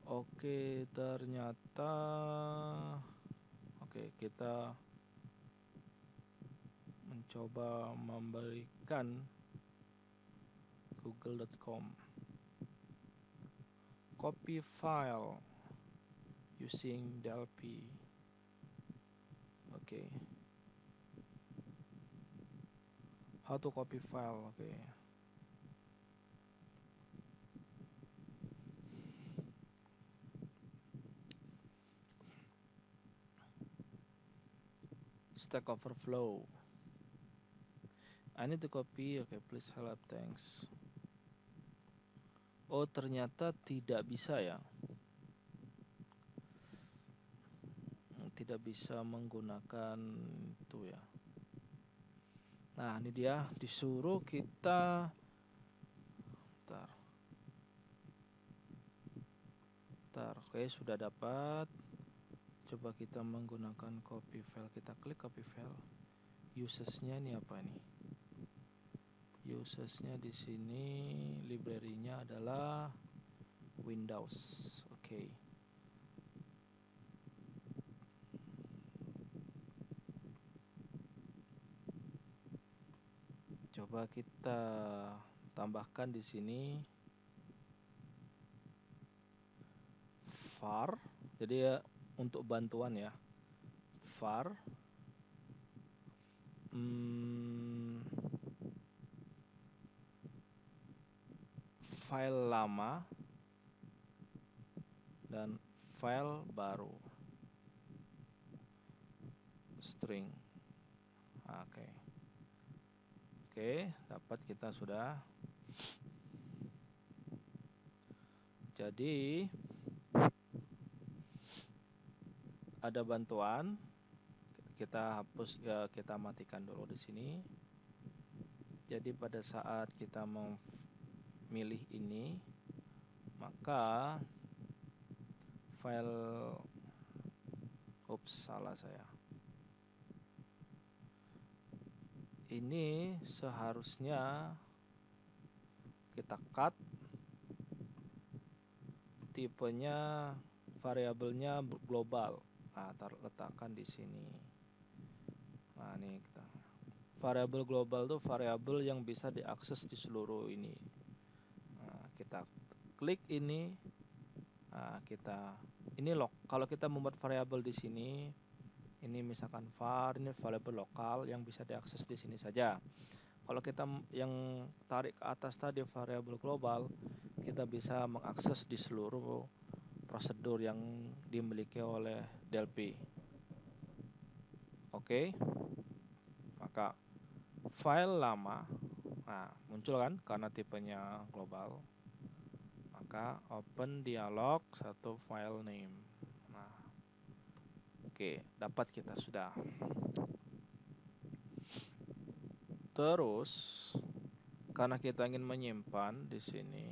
Oke, ternyata oke, kita mencoba memberikan google.com copy file using Delphi. Oke. How to copy file. Oke. Stack Overflow. I need to copy. Oke, please help, thanks. Oh, ternyata tidak bisa ya. Tidak bisa menggunakan itu ya. Nah, ini dia, disuruh kita Bentar. Oke, sudah dapat. Coba kita menggunakan copy file. Kita klik copy file. Usesnya ini apa nih? Usesnya di sini library-nya adalah Windows. Oke. Coba kita tambahkan di sini var. Jadi ya untuk bantuan ya. var file lama dan file baru string. Oke, dapat kita sudah. Jadi ada bantuan, kita hapus ya, kita matikan dulu di sini. Jadi pada saat kita memilih ini, maka file salah saya. Ini seharusnya kita cut, tipenya variabelnya global. Nah, letakkan di sini. Nah, ini kita variabel global itu variabel yang bisa diakses di seluruh ini. Nah, kita klik ini. Nah, ini kalau kita membuat variabel di sini, ini misalkan var, ini variabel lokal yang bisa diakses di sini saja. Kalau kita yang tarik ke atas tadi variabel global, kita bisa mengakses di seluruh prosedur yang dimiliki oleh Delphi. Oke. Maka file lama, nah muncul kan karena tipenya global. Maka open dialog satu file name. Nah, oke, dapat kita sudah. Terus karena kita ingin menyimpan di sini.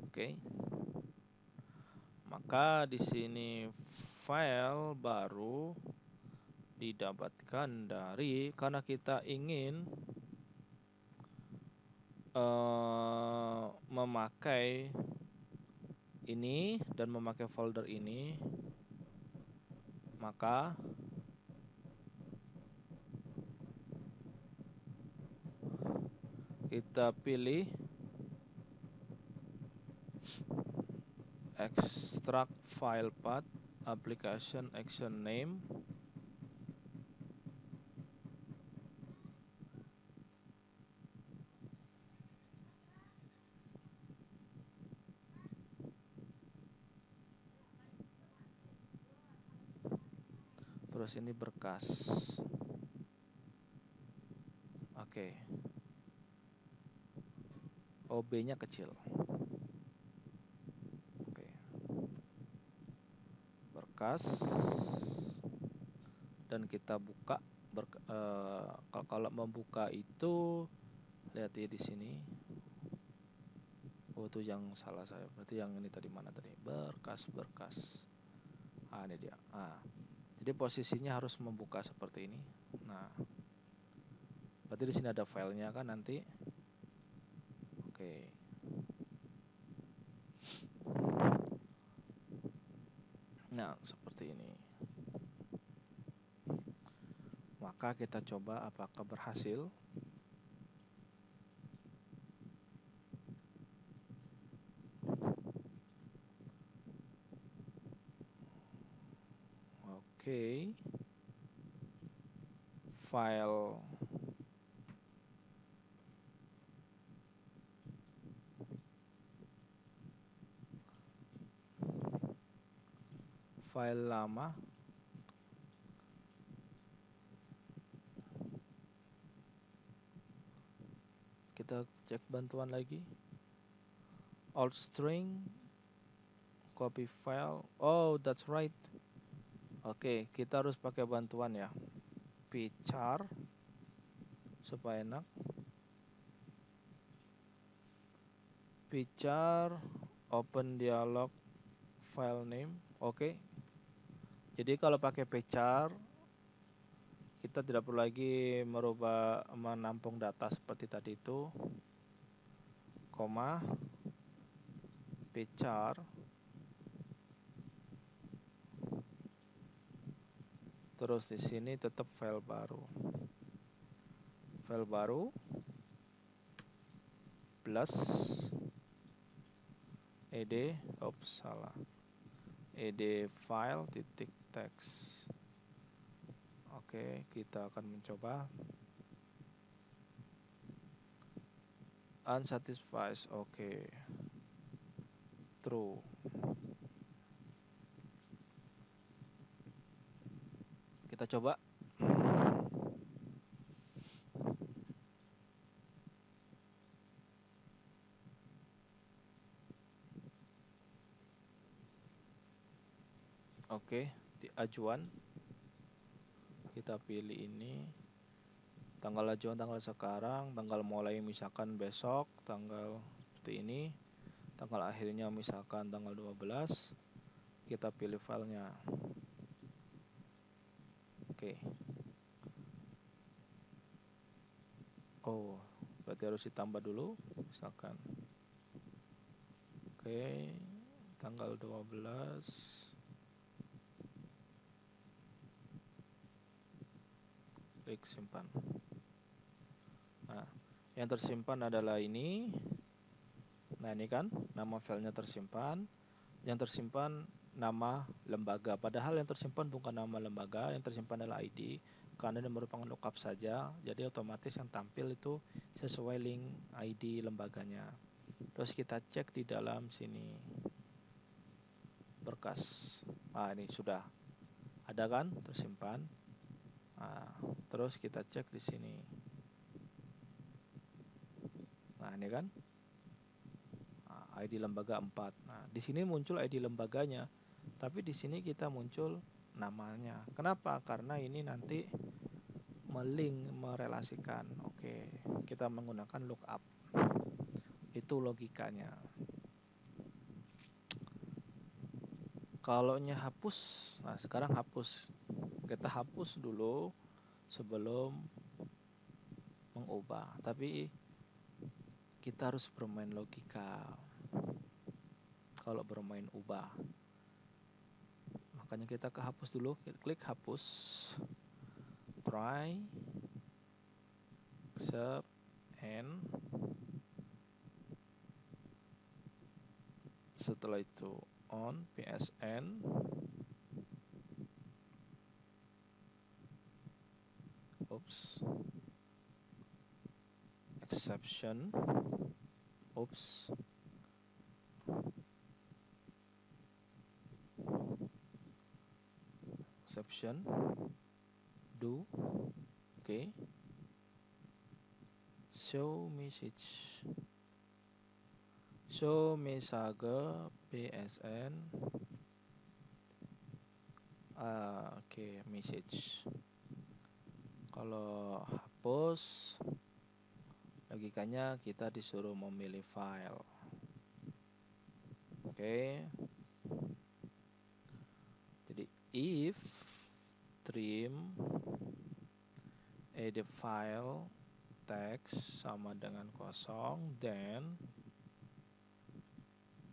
Oke. Maka di sini file baru didapatkan dari, karena kita ingin memakai ini dan memakai folder ini, maka kita pilih extract file path application action name. Terus ini berkas. Oke. OB-nya kecil. Oke. Berkas. Dan kita buka. Kalau membuka itu lihat ya di sini. Oh, itu yang salah saya. Berarti yang ini tadi mana tadi? Berkas. Ah, ini dia. Ah. Jadi posisinya harus membuka seperti ini. Nah. Berarti di sini ada filenya kan nanti. Oke. Nah, seperti ini. Maka kita coba apakah berhasil. Oke. File lama. Kita cek bantuan lagi. Alt string, copy file. Oh, that's right. Oke, kita harus pakai bantuan ya. Pchar supaya enak. Pchar open dialog file name. Oke. Jadi kalau pakai pchar kita tidak perlu lagi menampung data seperti tadi itu. Koma pchar. Terus di sini tetap file baru. File baru plus ed file titik text. Oke, kita akan mencoba. unsatisfied. Oke. True. Kita coba. Oke, di ajuan kita pilih ini. Tanggal ajuan tanggal sekarang, tanggal mulai misalkan besok, tanggal seperti ini. Tanggal akhirnya misalkan tanggal 12. Kita pilih filenya. Oke. Oh, berarti harus ditambah dulu misalkan. Oke, tanggal 12. Klik simpan. Nah, yang tersimpan adalah ini. Nah, ini kan nama filenya tersimpan. Yang tersimpan nama lembaga. Padahal yang tersimpan bukan nama lembaga, yang tersimpan adalah ID. Karena ini merupakan lookup saja, jadi otomatis yang tampil itu sesuai link ID lembaganya. Terus kita cek di dalam sini berkas. Nah, ini sudah ada kan tersimpan. Nah, terus kita cek di sini. Nah, ini kan ID lembaga 4. Nah, di sini muncul ID lembaganya, tapi di sini kita muncul namanya. Kenapa? Karena ini nanti merelasikan. Oke, kita menggunakan lookup. Itu logikanya. Kalau hapus, nah sekarang hapus. Kita hapus dulu sebelum mengubah. Tapi kita harus bermain logika. Kalau bermain ubah, makanya kita ke hapus dulu. Kita klik hapus, try, accept, and setelah itu on PSN. Oops. Exception. Oops. Exception. Do. Okay. Show message. Show message PSN. Oke, message. Kalau hapus, logikanya kita disuruh memilih file. Oke. Jadi if trim edit file text sama dengan kosong, then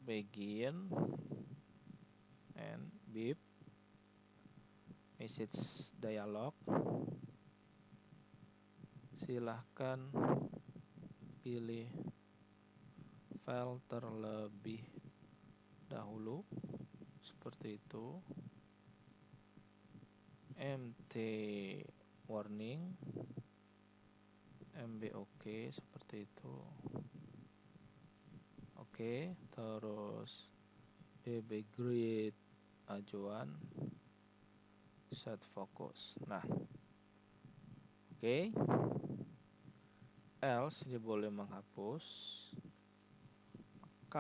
begin and beep message dialog. Silahkan pilih file terlebih dahulu seperti itu. MT warning, MB oke, seperti itu. Oke, terus DB grid ajuan, set focus. Nah, oke. Else dia boleh menghapus. K,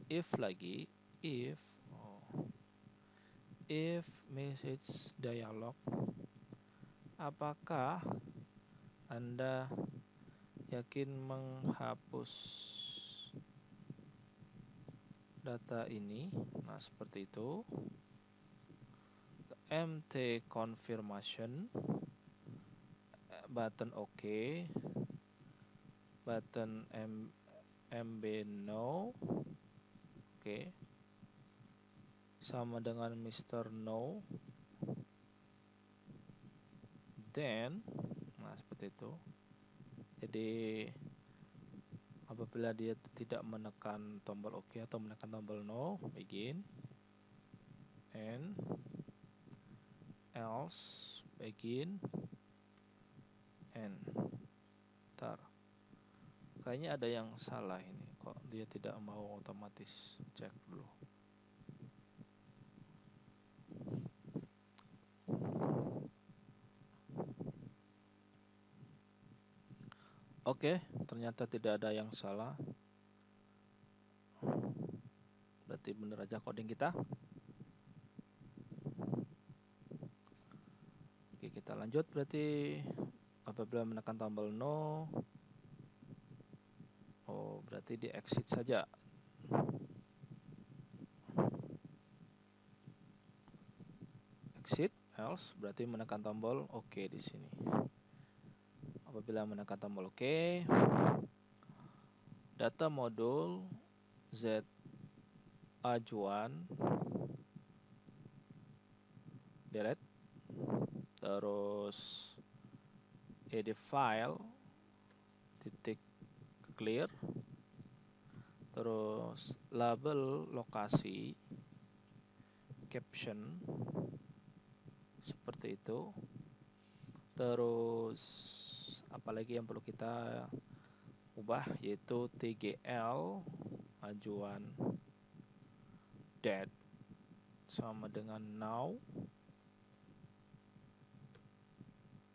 if lagi, if message dialog, apakah Anda yakin menghapus data ini? Nah, seperti itu. MT confirmation, button OK, button MB no, oke, sama dengan Mr. No, then, nah seperti itu. Jadi apabila dia tidak menekan tombol OK atau menekan tombol No, begin, and else, begin, and tar. Kayaknya ada yang salah ini, kok dia tidak mau otomatis. Cek dulu. Oke, ternyata tidak ada yang salah. Berarti benar aja coding kita. Oke, kita lanjut. Berarti apabila menekan tombol no, oh berarti di exit saja. Exit, else berarti menekan tombol oke di sini. Apabila menekan tombol oke, data modul Z ajuan delete, terus edit file titik clear, terus label lokasi caption seperti itu. Terus apalagi yang perlu kita ubah yaitu TGL ajuan date sama dengan now,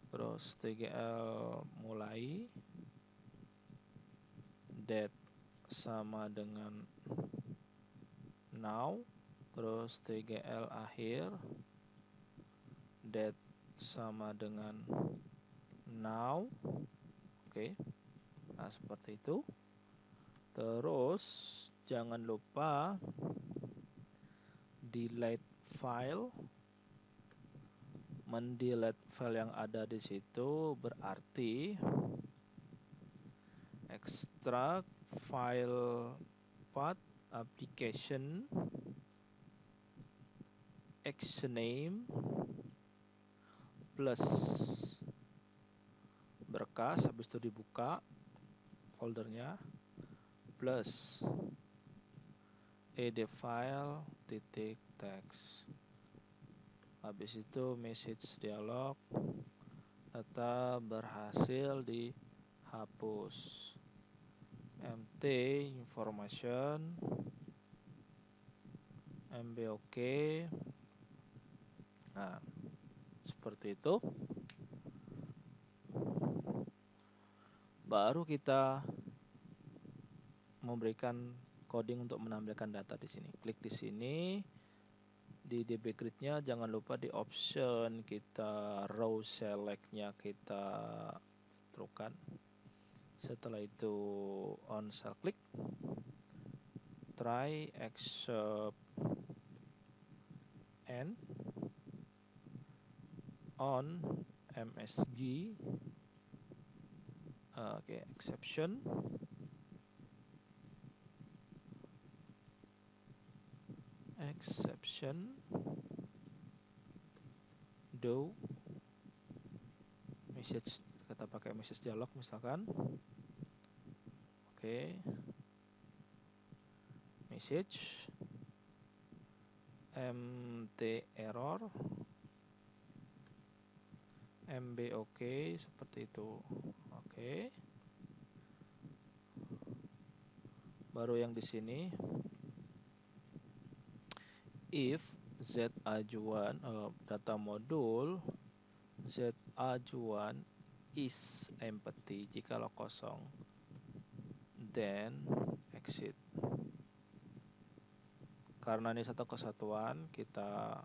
terus TGL mulai date sama dengan now, terus TGL akhir date sama dengan now. Oke. Nah, seperti itu. Terus jangan lupa delete file. Mendelete file yang ada di situ berarti extract file path application action name plus berkas, habis itu dibuka foldernya, plus edit file titik text, habis itu message dialog, data berhasil dihapus, empty information, mb oke. Nah, seperti itu. Baru kita memberikan coding untuk menampilkan data di sini. Klik di sini, di DB Grid-nya jangan lupa di option kita row select-nya kita terukan. Setelah itu on cell click, try except and on MSG. Oke, exception. Do message, kita pakai message dialog misalkan. Oke. Message mt error mb oke, seperti itu. Oke. Baru yang di sini if z ajuan data modul z ajuan is empty, jikalau kosong, then exit. Karena ini satu kesatuan, kita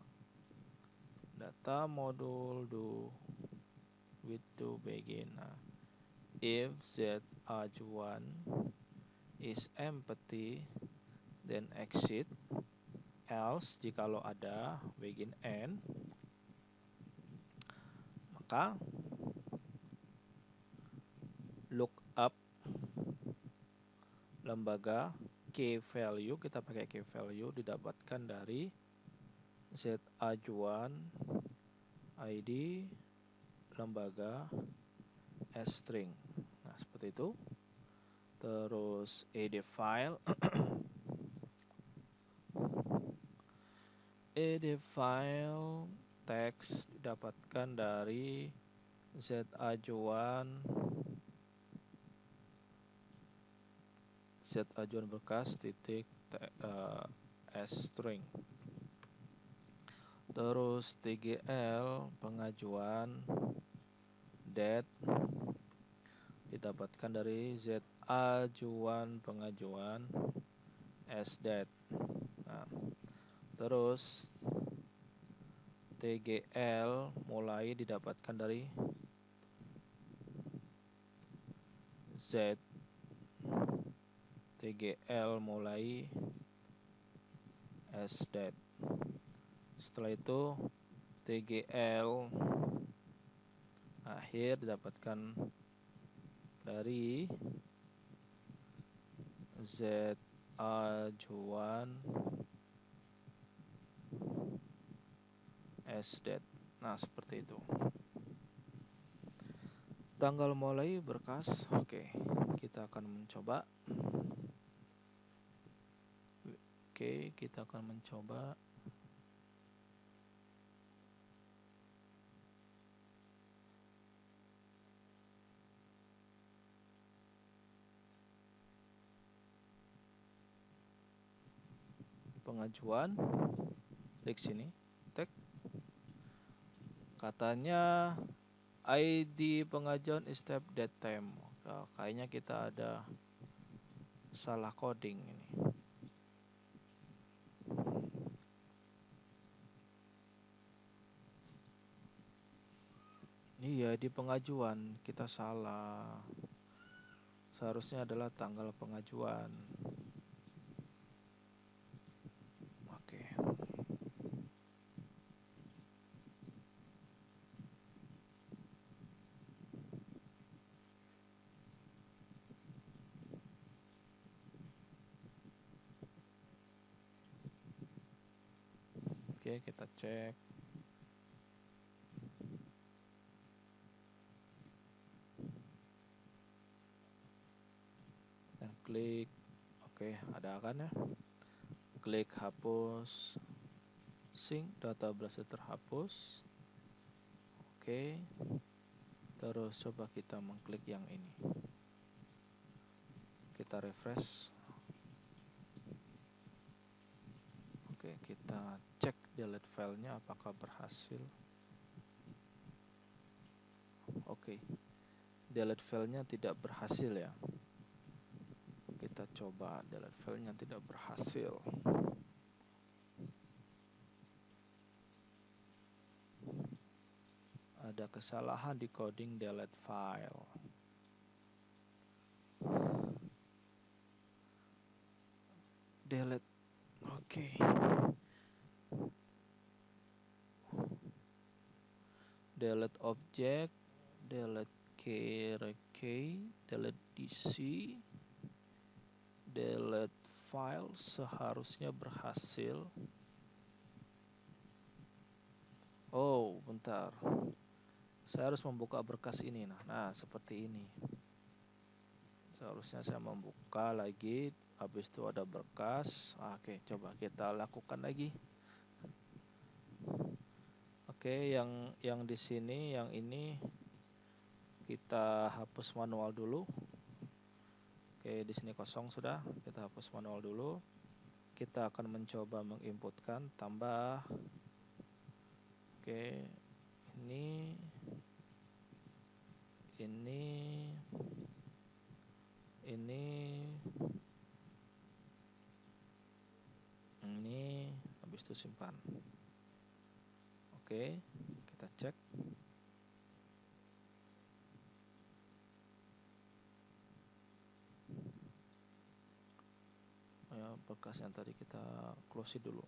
data modul do with do begin. Nah, if z ajuan is empty, then exit. Else, jikalau ada begin end, maka look up lembaga key value, kita pakai key value didapatkan dari z ajuan id lembaga string. Nah, seperti itu. Terus edit file edit file text didapatkan dari z ajuan Z ajuan berkas titik S string. Terus TGL pengajuan date didapatkan dari Z ajuan pengajuan S date. Nah, terus TGL mulai didapatkan dari Z TGL mulai S date. Setelah itu TGL akhir didapatkan dari Z ajuan S date. Nah, seperti itu. Tanggal mulai berkas. Oke, kita akan mencoba. Oke, kita akan mencoba. Pengajuan. Klik sini. Tag. Katanya ID pengajuan is type date time. Kayaknya kita ada salah coding ini. Iya, di pengajuan kita salah. Seharusnya adalah tanggal pengajuan. Oke. Oke, kita cek. Dan klik. Oke, ada kan ya? Klik hapus. Sync data berhasil terhapus. Oke. Terus coba kita mengklik yang ini. Kita refresh. Oke, kita cek delete filenya apakah berhasil. Oke. Delete filenya tidak berhasil ya. Kita coba delete filenya tidak berhasil. Ada kesalahan di coding delete file. Delete. Oke. Delete object, delete key, delete DC, delete file seharusnya berhasil. Oh, bentar. Saya harus membuka berkas ini. Nah, seperti ini. Seharusnya saya membuka lagi. Habis itu ada berkas. Oke, coba kita lakukan lagi. Oke, yang di sini, yang ini kita hapus manual dulu. Oke, di sini kosong sudah. Kita hapus manual dulu. Kita akan mencoba menginputkan tambah. Oke, ini habis itu simpan. Oke, kita cek. Ya, berkas yang tadi kita close dulu.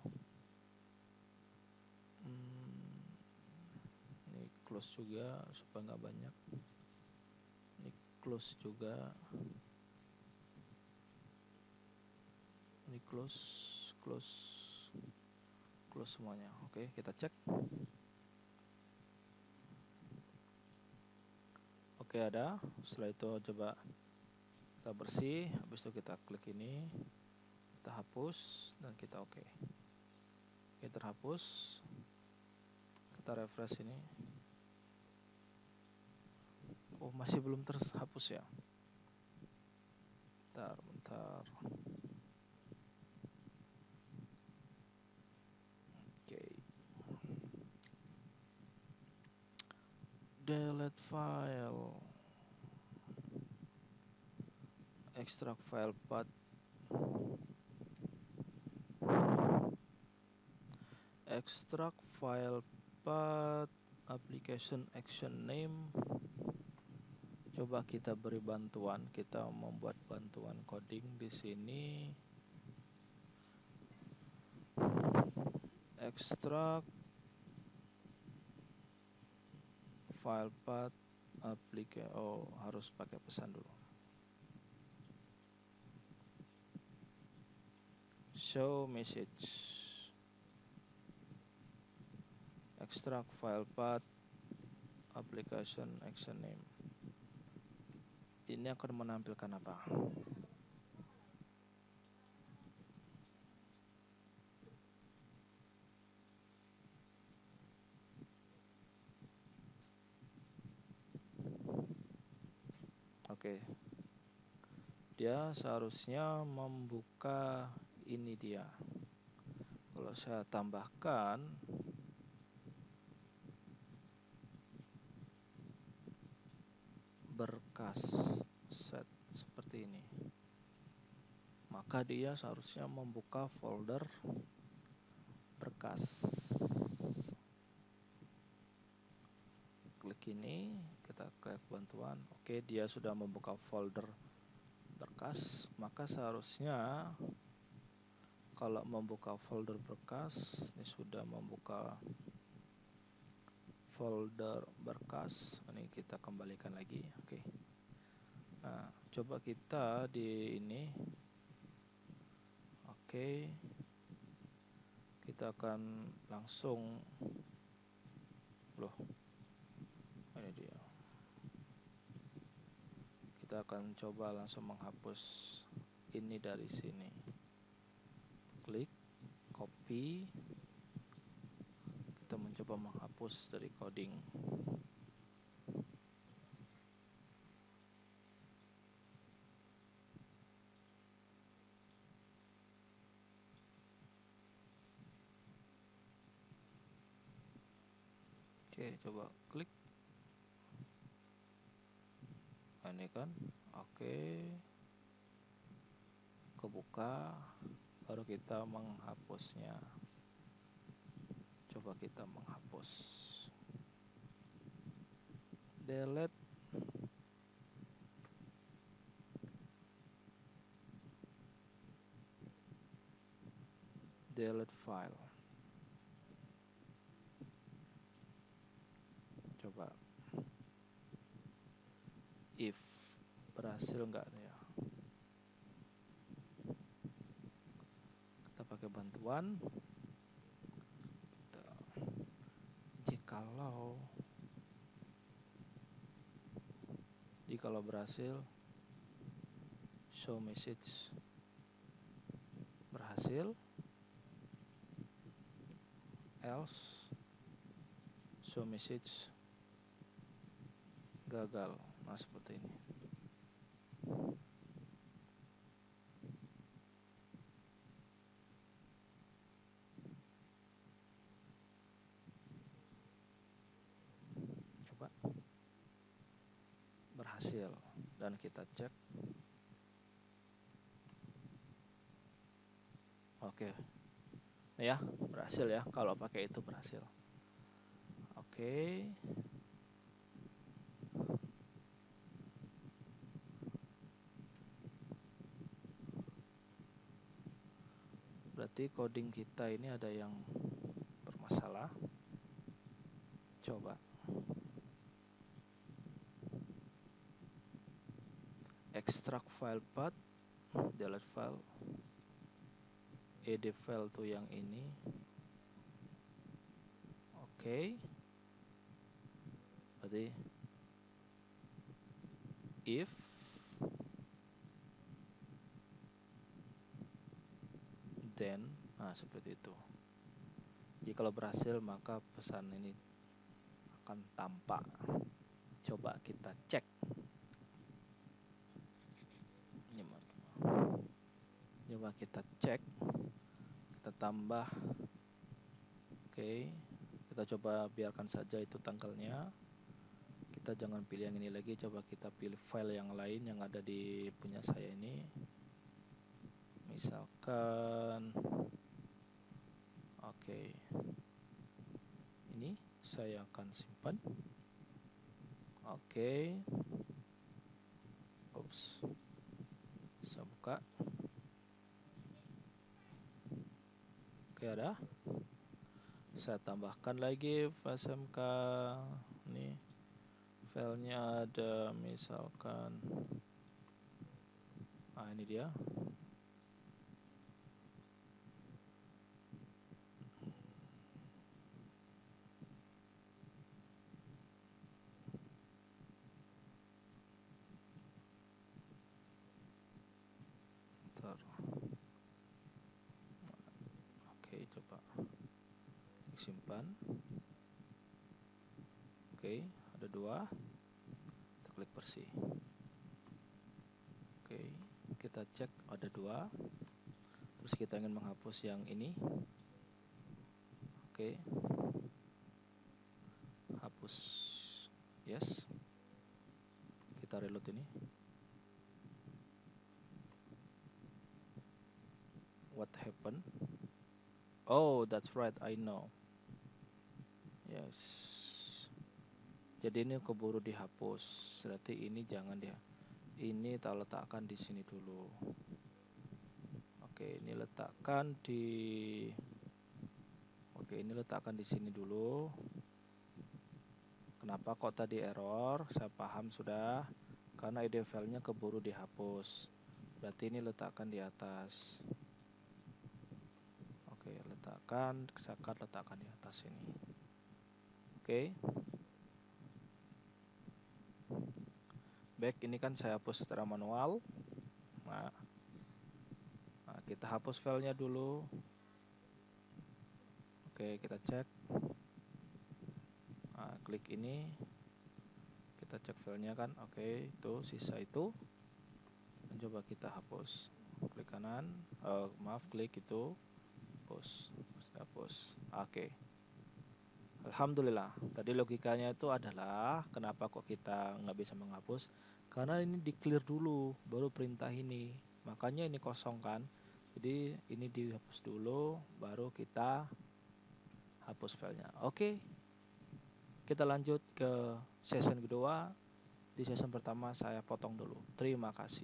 Ini close juga supaya nggak banyak. Ini close juga. Ini close semuanya. Oke, kita cek. Oke, ada. Setelah itu coba kita bersih. Habis itu kita klik ini, kita hapus dan kita oke. Oke, terhapus. Kita refresh ini. Oh, masih belum terhapus ya. Bentar. Oke. Delete file. Extract file path. Extract file path application action name. Coba kita beri bantuan, kita membuat bantuan coding di sini. Extract file path application. Oh, harus pakai pesan dulu. Show message. Extract file path application action name. Ini akan menampilkan apa? Oke. Dia seharusnya membuka ini dia. Kalau saya tambahkan berkas set seperti ini, maka dia seharusnya membuka folder berkas. Klik ini, kita klik bantuan. Oke, dia sudah membuka folder berkas, maka seharusnya kalau membuka folder berkas, ini sudah membuka folder berkas. Ini kita kembalikan lagi. Oke. Nah, coba kita di ini. Oke. Kita akan langsung ini dia. Kita akan coba langsung menghapus ini dari sini. Klik, copy. Kita mencoba menghapus dari coding. Oke, coba klik. Ini kan, oke. Kebuka, baru kita menghapusnya. Coba kita menghapus. Delete. Delete file. Coba. If berhasil nggak ya? Kita pakai bantuan. Jikalau berhasil, show message berhasil, else show message gagal. Nah, seperti ini. Coba berhasil dan kita cek. Oke. Ya, berhasil ya. Kalau pakai itu berhasil. Oke. Berarti coding kita ini ada yang bermasalah. Coba. Extract file path, delete file, ed file tuh yang ini. Oke. Berarti if then, nah seperti itu. Jikalau berhasil maka pesan ini akan tampak. Coba kita cek. Coba kita cek, kita tambah. Oke, kita coba biarkan saja itu tanggalnya. Kita jangan pilih yang ini lagi, coba kita pilih file yang lain yang ada di punya saya ini. Misalkan oke, ini saya akan simpan. Oke, ups, saya buka. Oke, ada. Saya tambahkan lagi SMK. Ini filenya ada, misalkan ini dia. Bentar. Oke, coba simpan. Oke, ada 2. Kita klik bersih. Oke, kita cek ada 2. Terus kita ingin menghapus yang ini. Oke, hapus. Yes. Kita reload ini. What happened? Oh, that's right, I know. Yes. Jadi ini keburu dihapus. Berarti ini jangan dia. Ini tak letakkan di sini dulu. Oke, ini letakkan di. Oke, ini letakkan di sini dulu. Kenapa kok tadi error? Saya paham sudah. Karena id filenya keburu dihapus. Berarti ini letakkan di atas. Oke, letakkan, saya letakkan di atas ini. Oke. Back, ini kan saya hapus secara manual. Nah, kita hapus filenya dulu. Oke, kita cek. Klik ini. Kita cek filenya kan. Oke, itu sisa itu. Dan coba kita hapus. Klik kanan. Klik itu. Hapus. Oke. Alhamdulillah. Tadi logikanya itu adalah kenapa kok kita nggak bisa menghapus? Karena ini di clear dulu, baru perintah ini. Makanya ini kosong kan. Jadi ini dihapus dulu, baru kita hapus filenya. Oke. Kita lanjut ke session kedua. Di session pertama saya potong dulu. Terima kasih.